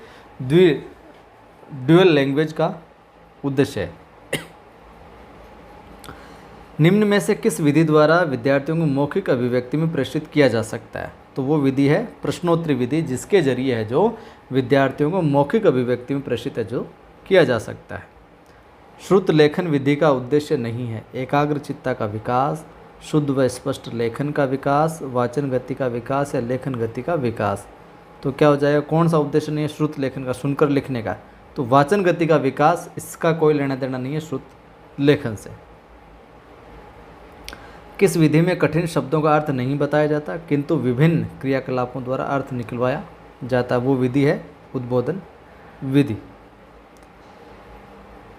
A: ड्यूअल लैंग्वेज का उद्देश्य है। निम्न में से किस विधि द्वारा विद्यार्थियों को मौखिक अभिव्यक्ति में प्रेषित किया जा सकता है? तो वो विधि है प्रश्नोत्तरी विधि, जिसके जरिए है जो विद्यार्थियों को मौखिक अभिव्यक्ति में प्रेषित है जो किया जा सकता है। श्रुत लेखन विधि का उद्देश्य नहीं है एकाग्र चित्ता का विकास, शुद्ध व स्पष्ट लेखन का विकास, वाचन गति का विकास या लेखन गति का विकास। तो क्या हो जाएगा, कौन सा उद्देश्य नहीं है श्रुत लेखन का, सुनकर लिखने का। तो वाचन गति का विकास, इसका कोई लेना देना नहीं है श्रुत लेखन से। किस विधि में कठिन शब्दों का अर्थ नहीं बताया जाता किंतु विभिन्न क्रियाकलापों द्वारा अर्थ निकलवाया जाता, वो विधि है उद्बोधन विधि।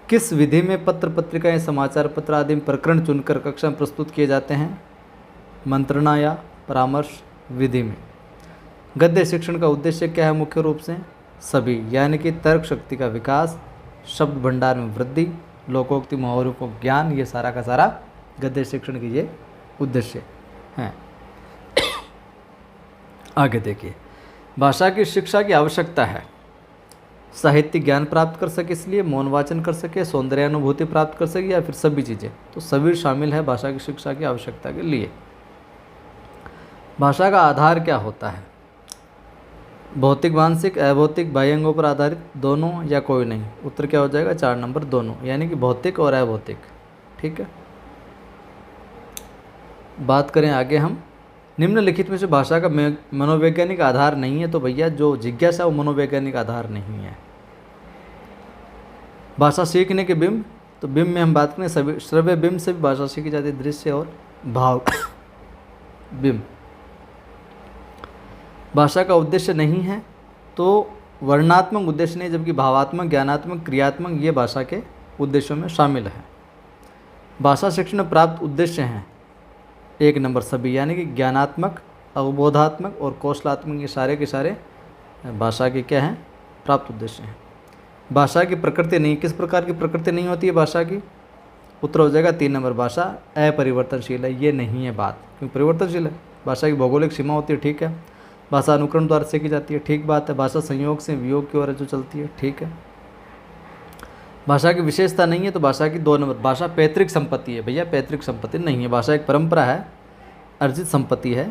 A: किस विधि में पत्र पत्रिकाएं समाचार पत्र आदि प्रकरण चुनकर कक्षा में प्रस्तुत किए जाते हैं, मंत्रणा या परामर्श विधि में। गद्य शिक्षण का उद्देश्य क्या है, मुख्य रूप से सभी, यानी कि तर्क शक्ति का विकास, शब्द भंडार में वृद्धि, लोकोक्ति मुहावरों को ज्ञान, ये सारा का सारा गद्य शिक्षण की ये उद्देश्य हैं। आगे देखिए, भाषा की शिक्षा की आवश्यकता है, साहित्य ज्ञान प्राप्त कर सके इसलिए, मौन वाचन कर सके, सौंदर्यानुभूति प्राप्त कर सके, या फिर सभी चीज़ें। तो सभी शामिल है भाषा की शिक्षा की आवश्यकता के लिए। भाषा का आधार क्या होता है, भौतिक मानसिक अभौतिक बाह्य अंगों पर आधारित, दोनों या कोई नहीं। उत्तर क्या हो जाएगा, 4 नंबर दोनों, यानी कि भौतिक और अभौतिक। ठीक है, बात करें आगे हम, निम्नलिखित में से भाषा का मनोवैज्ञानिक आधार नहीं है। तो भैया जो जिज्ञासा वो मनोवैज्ञानिक आधार नहीं है। भाषा सीखने के बिंब, तो बिंब में हम बात करें सभी श्रव्य बिंब से भी भाषा सीखी जाती है, दृश्य और भाव बिंब। भाषा का उद्देश्य नहीं है तो वर्णात्मक उद्देश्य नहीं, जबकि भावात्मक ज्ञानात्मक क्रियात्मक ये भाषा के उद्देश्यों में शामिल है। भाषा शिक्षण में प्राप्त उद्देश्य हैं 1 नंबर सभी, यानी कि ज्ञानात्मक अवबोधात्मक और कौशलात्मक, ये सारे के सारे भाषा के क्या हैं, प्राप्त उद्देश्य हैं। भाषा की प्रकृति नहीं, किस प्रकार की प्रकृति नहीं होती है भाषा की, उत्तर हो जाएगा 3 नंबर, भाषा अपरिवर्तनशील है। ये नहीं है बात, क्योंकि परिवर्तनशील है। भाषा की भौगोलिक सीमा होती है, ठीक है। भाषा अनुक्रम द्वारा सीखी जाती है, ठीक बात है। भाषा संयोग से वियोग की ओर जो चलती है, ठीक है। भाषा की विशेषता नहीं है, तो भाषा की 2 नंबर, भाषा पैतृक संपत्ति है। भैया पैतृक संपत्ति नहीं है, भाषा एक परंपरा है, अर्जित संपत्ति है।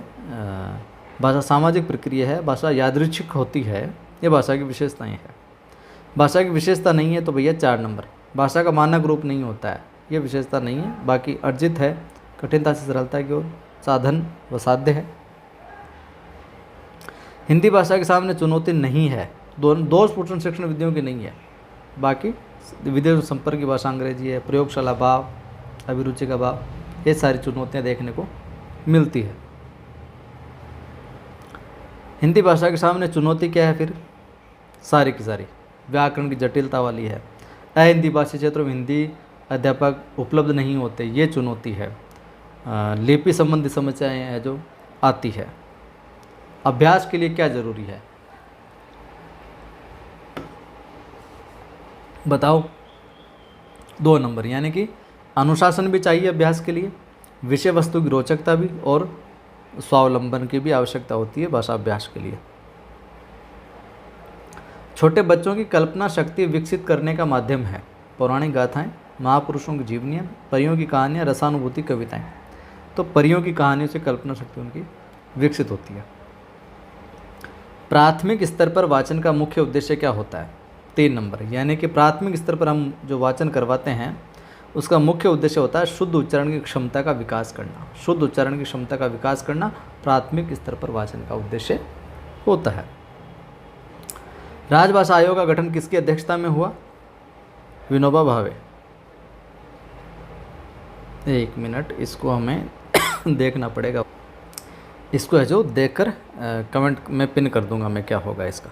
A: भाषा सामाजिक प्रक्रिया है, भाषा यादृच्छिक होती है, ये भाषा की विशेषताएं हैं। भाषा की विशेषता नहीं है तो भैया 4 नंबर, भाषा का मानक रूप नहीं होता है, ये विशेषता नहीं है। बाकी अर्जित है, कठिनता से सरलता की ओर, साधन व साध्य है। हिंदी भाषा के सामने चुनौती नहीं है, दोष पूर्ण शिक्षण विधियों की नहीं है। बाकी विदेश संपर्क की भाषा अंग्रेजी है, प्रयोगशाला भाव, अभिरुचि का भाव, ये सारी चुनौतियाँ देखने को मिलती है। हिंदी भाषा के सामने चुनौती क्या है फिर, सारी की सारी व्याकरण की जटिलता वाली है। अहिंदी भाषी क्षेत्रों में हिंदी अध्यापक उपलब्ध नहीं होते, ये चुनौती है। लिपि संबंधी समस्याएं हैं जो आती है। अभ्यास के लिए क्या जरूरी है बताओ, 2 नंबर, यानी कि अनुशासन भी चाहिए अभ्यास के लिए, विषय वस्तु की रोचकता भी, और स्वावलंबन की भी आवश्यकता होती है भाषा अभ्यास के लिए। छोटे बच्चों की कल्पना शक्ति विकसित करने का माध्यम है पौराणिक गाथाएं, महापुरुषों की जीवनियाँ, परियों की कहानियाँ, रसानुभूति कविताएं। तो परियों की कहानियों से कल्पना शक्ति उनकी विकसित होती है। प्राथमिक स्तर पर वाचन का मुख्य उद्देश्य क्या होता है, 3 नंबर, यानी कि प्राथमिक स्तर पर हम जो वाचन करवाते हैं उसका मुख्य उद्देश्य होता है शुद्ध उच्चारण की क्षमता का विकास करना। शुद्ध उच्चारण की क्षमता का विकास करना प्राथमिक स्तर पर वाचन का उद्देश्य होता है। राजभाषा आयोग का गठन किसकी अध्यक्षता में हुआ, विनोबा भावे। 1 मिनट, इसको हमें देखना पड़ेगा, इसको है जो देखकर कमेंट में पिन कर दूंगा मैं, क्या होगा इसका,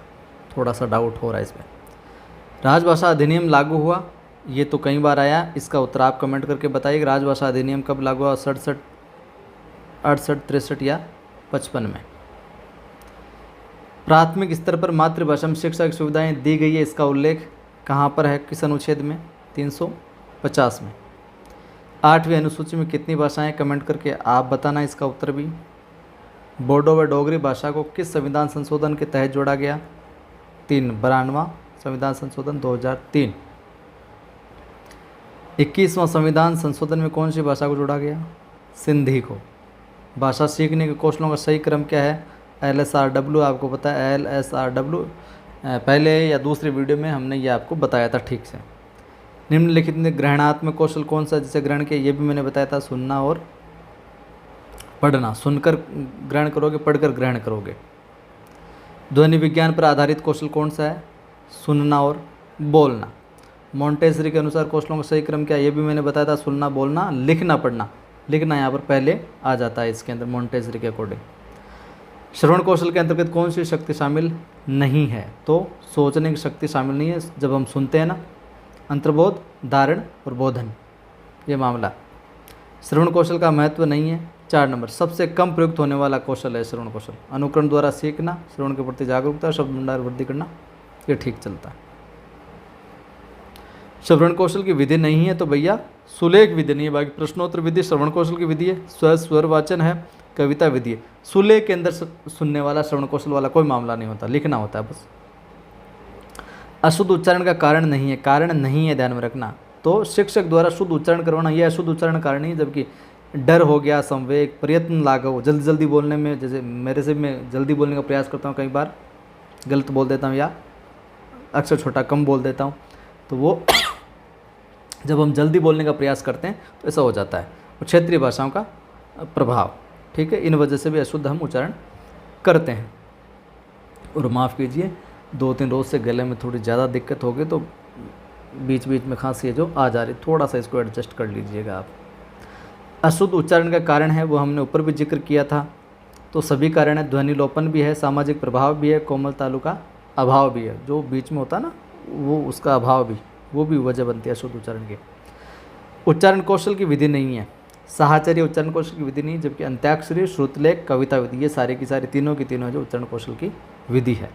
A: थोड़ा सा डाउट हो रहा है इसमें। राजभाषा अधिनियम लागू हुआ, ये तो कई बार आया, इसका उत्तर आप कमेंट करके बताइए। राजभाषा अधिनियम कब लागू हुआ, 67, 68, 63 या 55 में। प्राथमिक स्तर पर मातृभाषा में शिक्षा की सुविधाएं दी गई है, इसका उल्लेख कहाँ पर है, किस अनुच्छेद में, 350 में। 8वीं अनुसूची में कितनी भाषाएं, कमेंट करके आप बताना इसका उत्तर भी। बोडो व डोगरी भाषा को किस संविधान संशोधन के तहत जोड़ा गया, 3, 92वां संविधान संशोधन 2003। 21वां संविधान संशोधन में कौन सी भाषा को जोड़ा गया, सिंधी को। भाषा सीखने के कौशलों का सही क्रम क्या है, LSRW, आपको पता है LSRW, पहले या दूसरी वीडियो में हमने ये आपको बताया था ठीक से। निम्नलिखित में ग्रहणात्मक कौशल कौन सा जिसे ग्रहण किया, ये भी मैंने बताया था, सुनना और पढ़ना। सुनकर ग्रहण करोगे, पढ़कर ग्रहण करोगे। ध्वनि विज्ञान पर आधारित कौशल कौन सा है, सुनना और बोलना। मॉन्टेसरी के अनुसार कौशलों का सही क्रम क्या है, ये भी मैंने बताया था, सुनना, बोलना, लिखना, पढ़ना। लिखना यहाँ पर पहले आ जाता है इसके अंदर मॉन्टेसरी के अकॉर्डिंग। श्रवण कौशल के अंतर्गत कौन सी शक्ति शामिल नहीं है, तो सोचने की शक्ति शामिल नहीं है। जब हम सुनते हैं ना, अंतर्बोध, धारण और बोधन, ये मामला। श्रवण कौशल का महत्व नहीं है। 4 नंबर, सबसे कम प्रयुक्त होने वाला कौशल है श्रवण कौशल। अनुकरण द्वारा सीखना, श्रवण के प्रति जागरूकता, शब्द भंडार वृद्धि करना, ये ठीक चलता है। श्रवण कौशल की विधि नहीं है तो भैया सुलेख विधि नहीं है। बाकी प्रश्नोत्तर विधि श्रवण कौशल की विधि है, स्वर वाचन है, कविता विधि है। सुलेख के अंदर सुनने वाला, श्रवण कौशल वाला कोई मामला नहीं होता, लिखना होता है बस। अशुद्ध उच्चारण का कारण नहीं है, कारण नहीं है, ध्यान में रखना। तो शिक्षक द्वारा शुद्ध उच्चारण करवाना, यह अशुद्ध उच्चारण कारण नहीं है। जबकि डर हो गया, संवेग, प्रयत्न लाघव, जल्दी जल्दी बोलने में, जैसे मेरे से मैं जल्दी बोलने का प्रयास करता हूँ, कई बार गलत बोल देता हूँ या अक्षर छोटा कम बोल देता हूँ, तो वो जब हम जल्दी बोलने का प्रयास करते हैं तो ऐसा हो जाता है। और क्षेत्रीय भाषाओं का प्रभाव, ठीक है, इन वजह से भी अशुद्ध हम उच्चारण करते हैं। और माफ़ कीजिए, 2-3 रोज़ से गले में थोड़ी ज़्यादा दिक्कत होगी तो बीच बीच में खांसी है जो आ जा रही, थोड़ा सा इसको एडजस्ट कर लीजिएगा आप। अशुद्ध उच्चारण का कारण है वो हमने ऊपर भी जिक्र किया था, तो सभी कारण है। ध्वनि लोपन भी है, सामाजिक प्रभाव भी है, कोमल तालु का अभाव भी है, जो बीच में होता है ना, वो उसका अभाव भी, वो भी वजह बनती है अशुद्ध उच्चारण की। उच्चारण कौशल की विधि नहीं है, साहचर्य उच्चारण कौशल की विधि नहीं, जबकि अंत्याक्षरी, श्रुतलेख, कविता विधि, ये सारी की सारी तीनों की तीनों जो उच्चारण कौशल की विधि है।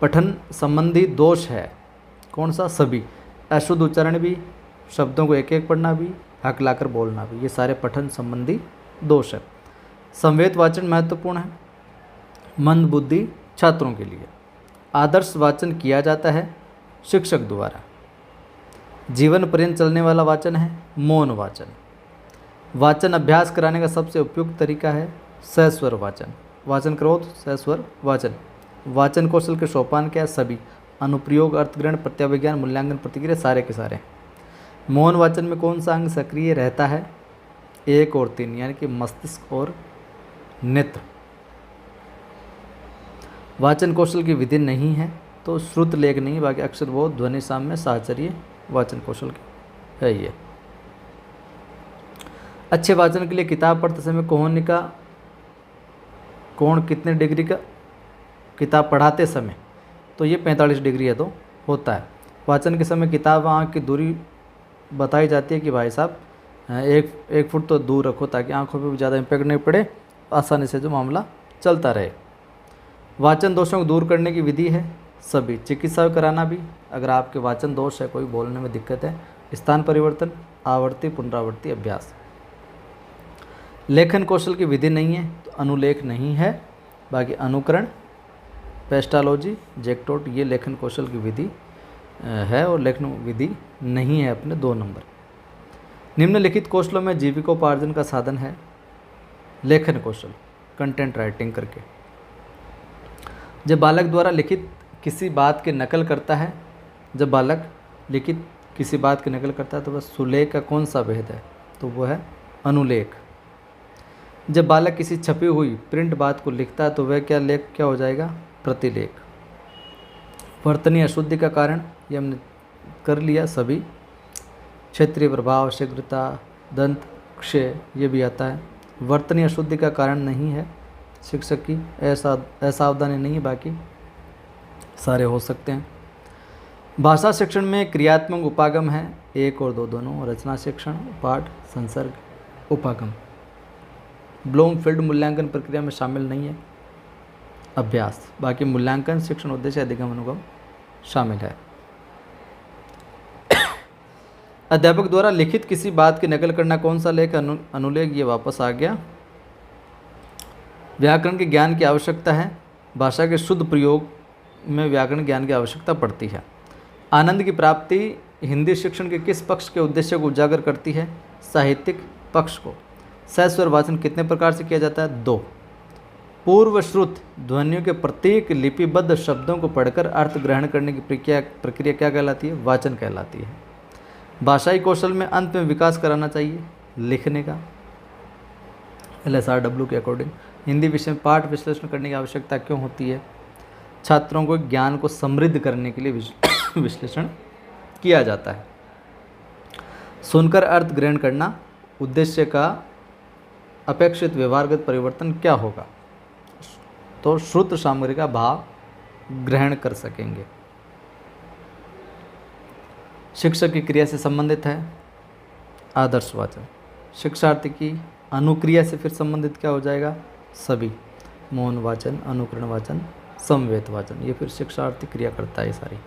A: पठन संबंधी दोष है कौन सा, सभी। अशुद्ध उच्चारण भी, शब्दों को एक एक पढ़ना भी, हकलाकर बोलना भी, ये सारे पठन संबंधी दोष है। संवेद वाचन महत्वपूर्ण है मंद बुद्धि छात्रों के लिए। आदर्श वाचन किया जाता है शिक्षक द्वारा। जीवन पर्यंत चलने वाला वाचन है मौन वाचन। वाचन अभ्यास कराने का सबसे उपयुक्त तरीका है सहस्वर वाचन। वाचन करो तो सहस्वर वाचन। वाचन कौशल के सोपान क्या है, सभी। अनुप्रयोग, अर्थग्रहण, प्रत्याविज्ञान, मूल्यांकन, प्रतिक्रिया, सारे के सारे। मौन वाचन में कौन सा अंग सक्रिय रहता है, 1 और 3, यानी कि मस्तिष्क और नेत्र। वाचन कौशल की विधि नहीं है तो श्रुत लेख नहीं, बाकी अक्षर बोध, ध्वनि साम्य, साहचर्य वाचन कौशल की है ये। अच्छे वाचन के लिए किताब पढ़ते समय कोण कितने डिग्री का, किताब पढ़ाते समय तो ये 45 डिग्री है तो होता है। वाचन के समय किताब आँख की दूरी बताई जाती है कि भाई साहब 1 फुट तो दूर रखो, ताकि आँखों पे भी ज़्यादा इम्पैक्ट नहीं पड़े, आसानी से जो मामला चलता रहे। वाचन दोषों को दूर करने की विधि है सभी। चिकित्सा कराना भी, अगर आपके वाचन दोष है, कोई बोलने में दिक्कत है, स्थान परिवर्तन, आवर्ती पुनरावर्ती अभ्यास। लेखन कौशल की विधि नहीं है तो अनुलेख नहीं है, बाकी अनुकरण, पेस्टालॉजी, जेक्टोट, ये लेखन कौशल की विधि है और लेखन विधि नहीं है अपने 2 नंबर। निम्नलिखित कौशलों में जीविकोपार्जन का साधन है लेखन कौशल, कंटेंट राइटिंग करके। जब बालक द्वारा लिखित किसी बात की नकल करता है, जब बालक लिखित किसी बात की नकल करता है तो वह सुलेख का कौन सा भेद है, तो वो है अनुलेख। जब बालक किसी छपी हुई प्रिंट बात को लिखता है तो वह क्या लेख क्या हो जाएगा, प्रतिलेख। वर्तनीय अशुद्धि का कारण ये हमने कर लिया सभी। क्षेत्रीय प्रभाव, शीघ्रता, दंत क्षय, ये भी आता है। वर्तनीय अशुद्धि का कारण नहीं है शिक्षक की असावधानी नहीं है, बाकी सारे हो सकते हैं। भाषा शिक्षण में क्रियात्मक उपागम है 1 और 2 दोनों। रचना शिक्षण, पाठ, संसर्ग, उपागम। ब्लूमफील्ड मूल्यांकन प्रक्रिया में शामिल नहीं है अभ्यास, बाकी मूल्यांकन, शिक्षण उद्देश्य, अधिगम, अनुगम शामिल है। अध्यापक द्वारा लिखित किसी बात की नकल करना कौन सा लेख, अनुलेख, ये वापस आ गया। व्याकरण के ज्ञान की आवश्यकता है, भाषा के शुद्ध प्रयोग में व्याकरण ज्ञान की आवश्यकता पड़ती है। आनंद की प्राप्ति हिंदी शिक्षण के किस पक्ष के उद्देश्य को उजागर करती है, साहित्यिक पक्ष को। सहस्वर वाचन कितने प्रकार से किया जाता है, 2। पूर्व श्रुत ध्वनियों के प्रत्येक लिपिबद्ध शब्दों को पढ़कर अर्थ ग्रहण करने की प्रक्रिया क्या कहलाती है, वाचन कहलाती है। भाषाई कौशल में अंत में विकास कराना चाहिए लिखने का, LSRW के अकॉर्डिंग। हिंदी विषय में पाठ विश्लेषण करने की आवश्यकता क्यों होती है? छात्रों को ज्ञान को समृद्ध करने के लिए विश्लेषण किया जाता है। सुनकर अर्थ ग्रहण करना, उद्देश्य का अपेक्षित व्यवहारगत परिवर्तन क्या होगा? तो श्रुत सामग्री का भाव ग्रहण कर सकेंगे। शिक्षक की क्रिया से संबंधित है आदर्शवाचन। शिक्षार्थी की अनुक्रिया से फिर संबंधित क्या हो जाएगा? सभी, मौन वाचन, अनुकरण वाचन, समवेत वाचन, ये फिर शिक्षार्थी क्रिया करता है सारी।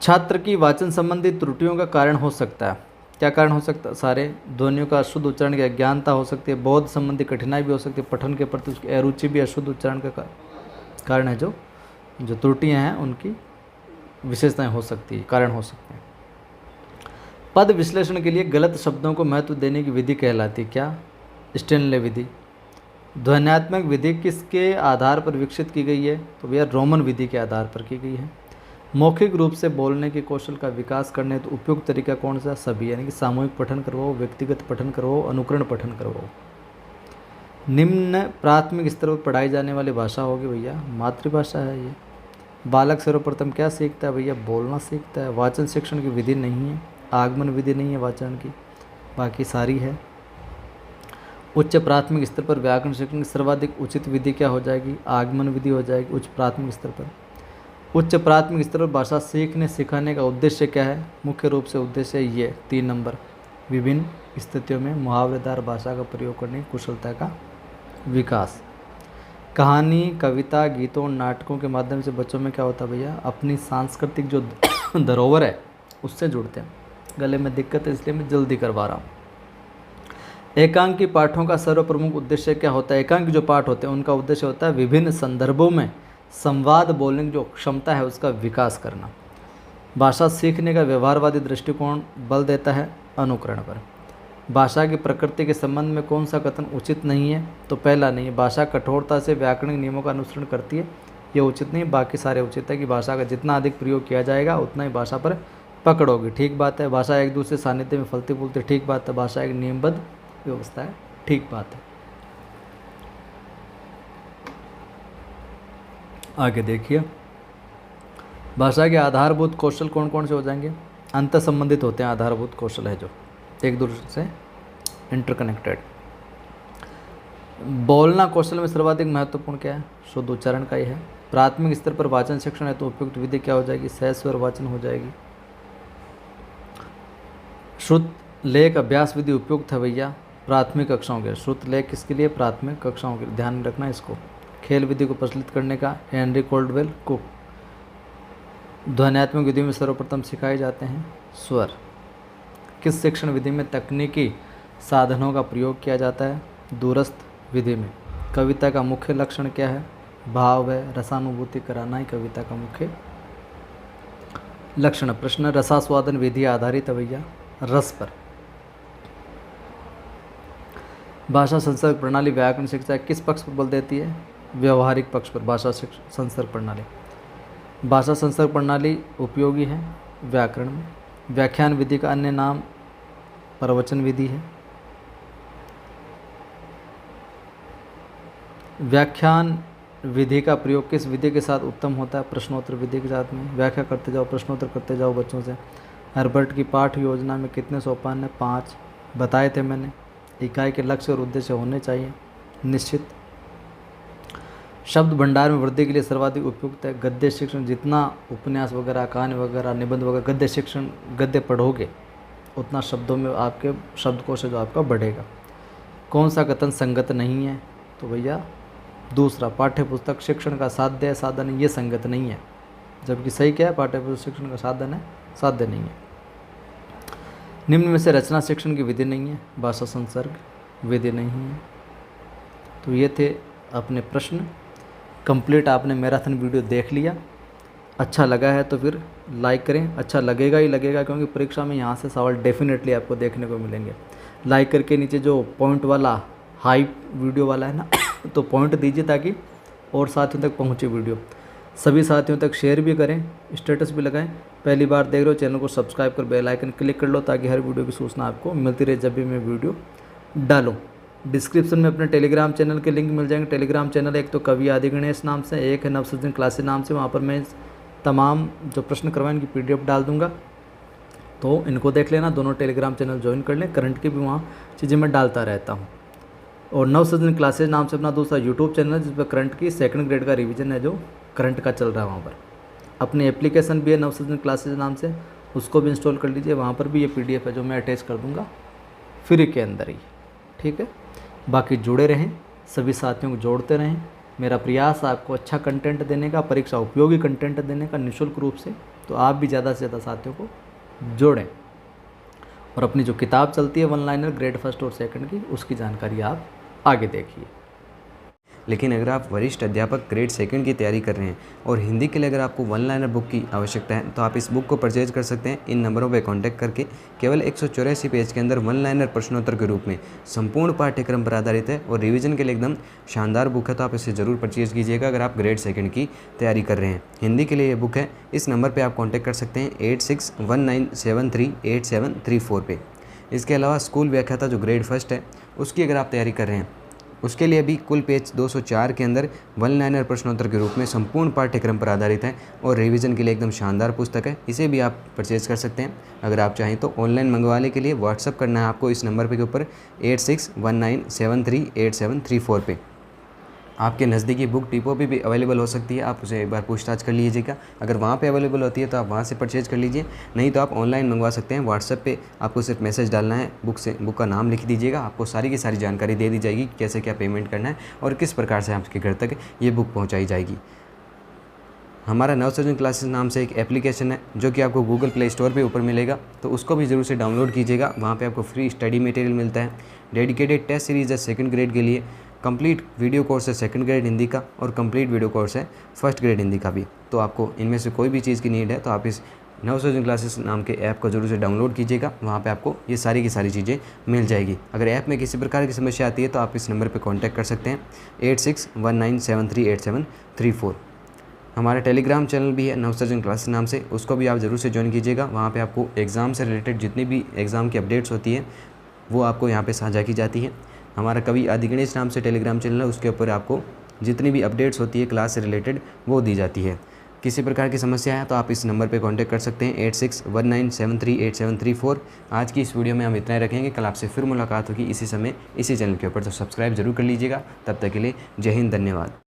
A: छात्र की वाचन संबंधी त्रुटियों का कारण हो सकता है, क्या कारण हो सकता है? सारे ध्वनियों का अशुद्ध उच्चारण की अज्ञानता हो सकती है, बोध संबंधी कठिनाई भी हो सकती है, पठन के प्रति उसकी अरुचि भी अशुद्ध उच्चारण का कारण है। जो त्रुटियां हैं उनकी विशेषताएं हो सकती है, कारण हो सकते हैं। पद विश्लेषण के लिए गलत शब्दों को महत्व देने की विधि कहलाती है क्या? स्टेनले विधि। ध्वन्यात्मक विधि किसके आधार पर विकसित की गई है? तो भैया रोमन विधि के आधार पर की गई है। मौखिक रूप से बोलने के कौशल का विकास करने तो उपयुक्त तरीका कौन सा? सभी, यानी कि सामूहिक पठन करवाओ, व्यक्तिगत पठन करवाओ, अनुकरण पठन करवाओ। निम्न प्राथमिक स्तर पर पढ़ाई जाने वाली भाषा होगी भैया मातृभाषा है ये। बालक सर्वप्रथम क्या सीखता है भैया? बोलना सीखता है। वाचन शिक्षण की विधि नहीं है, आगमन विधि नहीं है वाचन की, बाकी सारी है। उच्च प्राथमिक स्तर पर व्याकरण शिक्षण की सर्वाधिक उचित विधि क्या हो जाएगी? आगमन विधि हो जाएगी उच्च प्राथमिक स्तर पर। उच्च प्राथमिक स्तर पर भाषा सीखने सिखाने का उद्देश्य क्या है? मुख्य रूप से उद्देश्य ये 3 नंबर, विभिन्न स्थितियों में मुहावरेदार भाषा का प्रयोग करने की कुशलता का विकास। कहानी, कविता, गीतों, नाटकों के माध्यम से बच्चों में क्या होता है भैया? अपनी सांस्कृतिक जो धरोहर है उससे जुड़ते हैं। गले में दिक्कत है इसलिए मैं जल्दी करवा रहा हूँ। एकांकी पाठों का सर्वप्रमुख उद्देश्य क्या होता है? एकांकी जो पाठ होते हैं उनका उद्देश्य होता है विभिन्न संदर्भों में संवाद बोलने की जो क्षमता है उसका विकास करना। भाषा सीखने का व्यवहारवादी दृष्टिकोण बल देता है अनुकरण पर। भाषा की प्रकृति के संबंध में कौन सा कथन उचित नहीं है? तो पहला नहीं है, भाषा कठोरता से व्याकरणिक नियमों का अनुसरण करती है, ये उचित नहीं। बाकी सारे उचित है कि भाषा का जितना अधिक प्रयोग किया जाएगा उतना ही भाषा पर पकड़ होगी, ठीक बात है। भाषा एक दूसरे सानिध्य में फलती फूलती, ठीक बात है। भाषा एक नियमबद्ध व्यवस्था है, ठीक बात है। आगे देखिए, भाषा के आधारभूत कौशल कौन कौन से हो जाएंगे? अंत संबंधित होते हैं आधारभूत कौशल है जो एक दूसरे से इंटरकनेक्टेड। बोलना कौशल में सर्वाधिक महत्वपूर्ण क्या है? शुद्ध उच्चारण का ही है। प्राथमिक स्तर पर वाचन शिक्षण है तो उपयुक्त विधि क्या हो जाएगी? सहज स्वर वाचन हो जाएगी। श्रुत लेख अभ्यास विधि उपयुक्त है भैया प्राथमिक कक्षाओं के। श्रुत लेख किसके लिए? प्राथमिक कक्षाओं के, ध्यान में रखना इसको। खेल विधि को प्रचलित करने का हेनरी कोल्डवेल कुक। ध्वन्यात्मक विधि में सर्वप्रथम सिखाए जाते हैं स्वर। किस शिक्षण विधि में तकनीकी साधनों का प्रयोग किया जाता है? दूरस्थ विधि में। कविता का मुख्य लक्षण क्या है? भाव है, रसानुभूति कराना ही कविता का मुख्य लक्षण। प्रश्न, रसास्वादन विधि आधारित है भैया रस पर। भाषा संसर्ग प्रणाली व्याकरण शिक्षा किस पक्ष पर बल देती है? व्यवहारिक पक्ष पर। भाषा संसर्ग प्रणाली, भाषा संसर्ग प्रणाली उपयोगी है व्याकरण में। व्याख्यान विधि का अन्य नाम प्रवचन विधि है। व्याख्यान विधि का प्रयोग किस विधि के साथ उत्तम होता है? प्रश्नोत्तर विधि के साथ में। व्याख्या करते जाओ, प्रश्नोत्तर करते जाओ बच्चों से। हर्बर्ट की पाठ योजना में कितने सोपान है? 5 बताए थे मैंने। इकाई के लक्ष्य और उद्देश्य होने चाहिए निश्चित। शब्द भंडार में वृद्धि के लिए सर्वाधिक उपयुक्त है गद्य शिक्षण। जितना उपन्यास वगैरह, कहानी वगैरह, निबंध वगैरह गद्य शिक्षण, गद्य पढ़ोगे उतना शब्दों में आपके शब्दकोश जो आपका बढ़ेगा। कौन सा कथन संगत नहीं है? तो भैया दूसरा, पाठ्य पुस्तक शिक्षण का साध्य है साधन है, ये संगत नहीं है। जबकि सही क्या है? पाठ्य पुस्तक शिक्षण का साधन है, साध्य नहीं है। निम्न में से रचना शिक्षण की विधि नहीं है, भाषा संसर्ग विधि नहीं है। तो ये थे अपने प्रश्न। कंप्लीट आपने मैराथन वीडियो देख लिया। अच्छा लगा है तो फिर लाइक करें। अच्छा लगेगा ही लगेगा क्योंकि परीक्षा में यहाँ से सवाल डेफिनेटली आपको देखने को मिलेंगे। लाइक करके नीचे जो पॉइंट वाला हाई वीडियो वाला है ना तो पॉइंट दीजिए ताकि और साथियों तक पहुँचे वीडियो। सभी साथियों तक शेयर भी करें, स्टेटस भी लगाएं। पहली बार देख रहे हो चैनल को सब्सक्राइब कर बेल आइकन क्लिक कर लो ताकि हर वीडियो की सूचना आपको मिलती रहे जब भी मैं वीडियो डालूं। डिस्क्रिप्शन में अपने टेलीग्राम चैनल के लिंक मिल जाएंगे। टेलीग्राम चैनल एक तो कवि आदि गणेश नाम से, एक है नवसृजन क्लासेस नाम से। वहाँ पर मैं तमाम जो प्रश्न करवाएं इनकी PDF डाल दूँगा, तो इनको देख लेना। दोनों टेलीग्राम चैनल ज्वाइन कर लें, करंट की भी वहाँ चीज़ें मैं डालता रहता हूँ। और नवसृजन क्लासेज नाम से अपना दूसरा यूट्यूब चैनल है जिस पर करंट की 2nd ग्रेड का रिवीजन है जो करंट का चल रहा है। वहाँ पर अपनी एप्लीकेशन भी है नवसृजन क्लासेज नाम से, उसको भी इंस्टॉल कर लीजिए। वहाँ पर भी ये PDF है जो मैं अटैच कर दूँगा फ्री के अंदर ही, ठीक है। बाकी जुड़े रहें, सभी साथियों को जोड़ते रहें। मेरा प्रयास आपको अच्छा कंटेंट देने का, परीक्षा उपयोगी कंटेंट देने का निःशुल्क रूप से। तो आप भी ज़्यादा से ज़्यादा साथियों को जोड़ें और अपनी जो किताब चलती है वन लाइनर ग्रेड 1 और 2 की, उसकी जानकारी आप आगे देखिए।
B: लेकिन अगर आप वरिष्ठ अध्यापक ग्रेड 2 की तैयारी कर रहे हैं और हिंदी के लिए अगर आपको वन लाइनर बुक की आवश्यकता है तो आप इस बुक को परचेज कर सकते हैं इन नंबरों पर कांटेक्ट करके। केवल 184 पेज के अंदर वन लाइनर प्रश्नोत्तर के रूप में संपूर्ण पाठ्यक्रम पर आधारित है और रिवीजन के लिए एकदम शानदार बुक है। तो आप इसे ज़रूर परचेज कीजिएगा अगर आप ग्रेड 2 की तैयारी कर रहे हैं। हिंदी के लिए ये बुक है। इस नंबर पर आप कॉन्टैक्ट कर सकते हैं 8619738734 पे। इसके अलावा स्कूल व्याख्याता जो ग्रेड 1 है उसकी अगर आप तैयारी कर रहे हैं, उसके लिए भी कुल पेज 204 के अंदर वन लाइनर प्रश्नोत्तर के रूप में संपूर्ण पाठ्यक्रम पर आधारित है और रिवीजन के लिए एकदम शानदार पुस्तक है। इसे भी आप परचेज कर सकते हैं। अगर आप चाहें तो ऑनलाइन मंगवाने के लिए व्हाट्सअप करना है आपको इस नंबर के ऊपर 8619738734 पे। आपके नज़दीकी बुक डिपो पे भी अवेलेबल हो सकती है, आप उसे एक बार पूछताछ कर लीजिएगा। अगर वहाँ पे अवेलेबल होती है तो आप वहाँ से परचेज कर लीजिए, नहीं तो आप ऑनलाइन मंगवा सकते हैं। व्हाट्सएप पे आपको सिर्फ मैसेज डालना है, बुक का नाम लिख दीजिएगा, आपको सारी की सारी जानकारी दे दी जाएगी कैसे क्या पेमेंट करना है और किस प्रकार से आपके घर तक ये बुक पहुँचाई जाएगी। हमारा नवसृजन क्लासेस नाम से एक एप्लीकेशन है जो कि आपको गूगल प्ले स्टोर पे ऊपर मिलेगा, तो उसको भी ज़रूर से डाउनलोड कीजिएगा। वहाँ पे आपको फ्री स्टडी मटेरियल मिलता है, डेडिकेटेड टेस्ट सीरीज़ है 2nd ग्रेड के लिए, कंप्लीट वीडियो कोर्स है 2nd ग्रेड हिंदी का और कंप्लीट वीडियो कोर्स है 1st ग्रेड हिंदी का भी। तो आपको इनमें से कोई भी चीज़ की नीड है तो आप इस नवसृजन क्लासेस नाम के ऐप को जरूर से डाउनलोड कीजिएगा। वहाँ पे आपको ये सारी की सारी चीज़ें मिल जाएगी। अगर ऐप में किसी प्रकार की समस्या आती है तो आप इस नंबर पर कॉन्टैक्ट कर सकते हैं 8619738734। हमारा टेलीग्राम चैनल भी है नवसृजन क्लासेस नाम से, उसको भी आप ज़रूर से ज्वाइन कीजिएगा। वहाँ पे आपको एग्ज़ाम से रिलेटेड जितनी भी एग्ज़ाम की अपडेट्स होती है वो आपको यहाँ पे साझा की जाती है। हमारा कवि आदि गणेश नाम से टेलीग्राम चैनल है, उसके ऊपर आपको जितनी भी अपडेट्स होती है क्लास से रिलेटेड वो दी जाती है। किसी प्रकार की समस्या है तो आप इस नंबर पे कांटेक्ट कर सकते हैं 8619738734। आज की इस वीडियो में हम इतना ही रखेंगे, कल आपसे फिर मुलाकात होगी इसी समय इसी चैनल के ऊपर, तो सब्सक्राइब जरूर कर लीजिएगा। तब तक के लिए जय हिंद, धन्यवाद।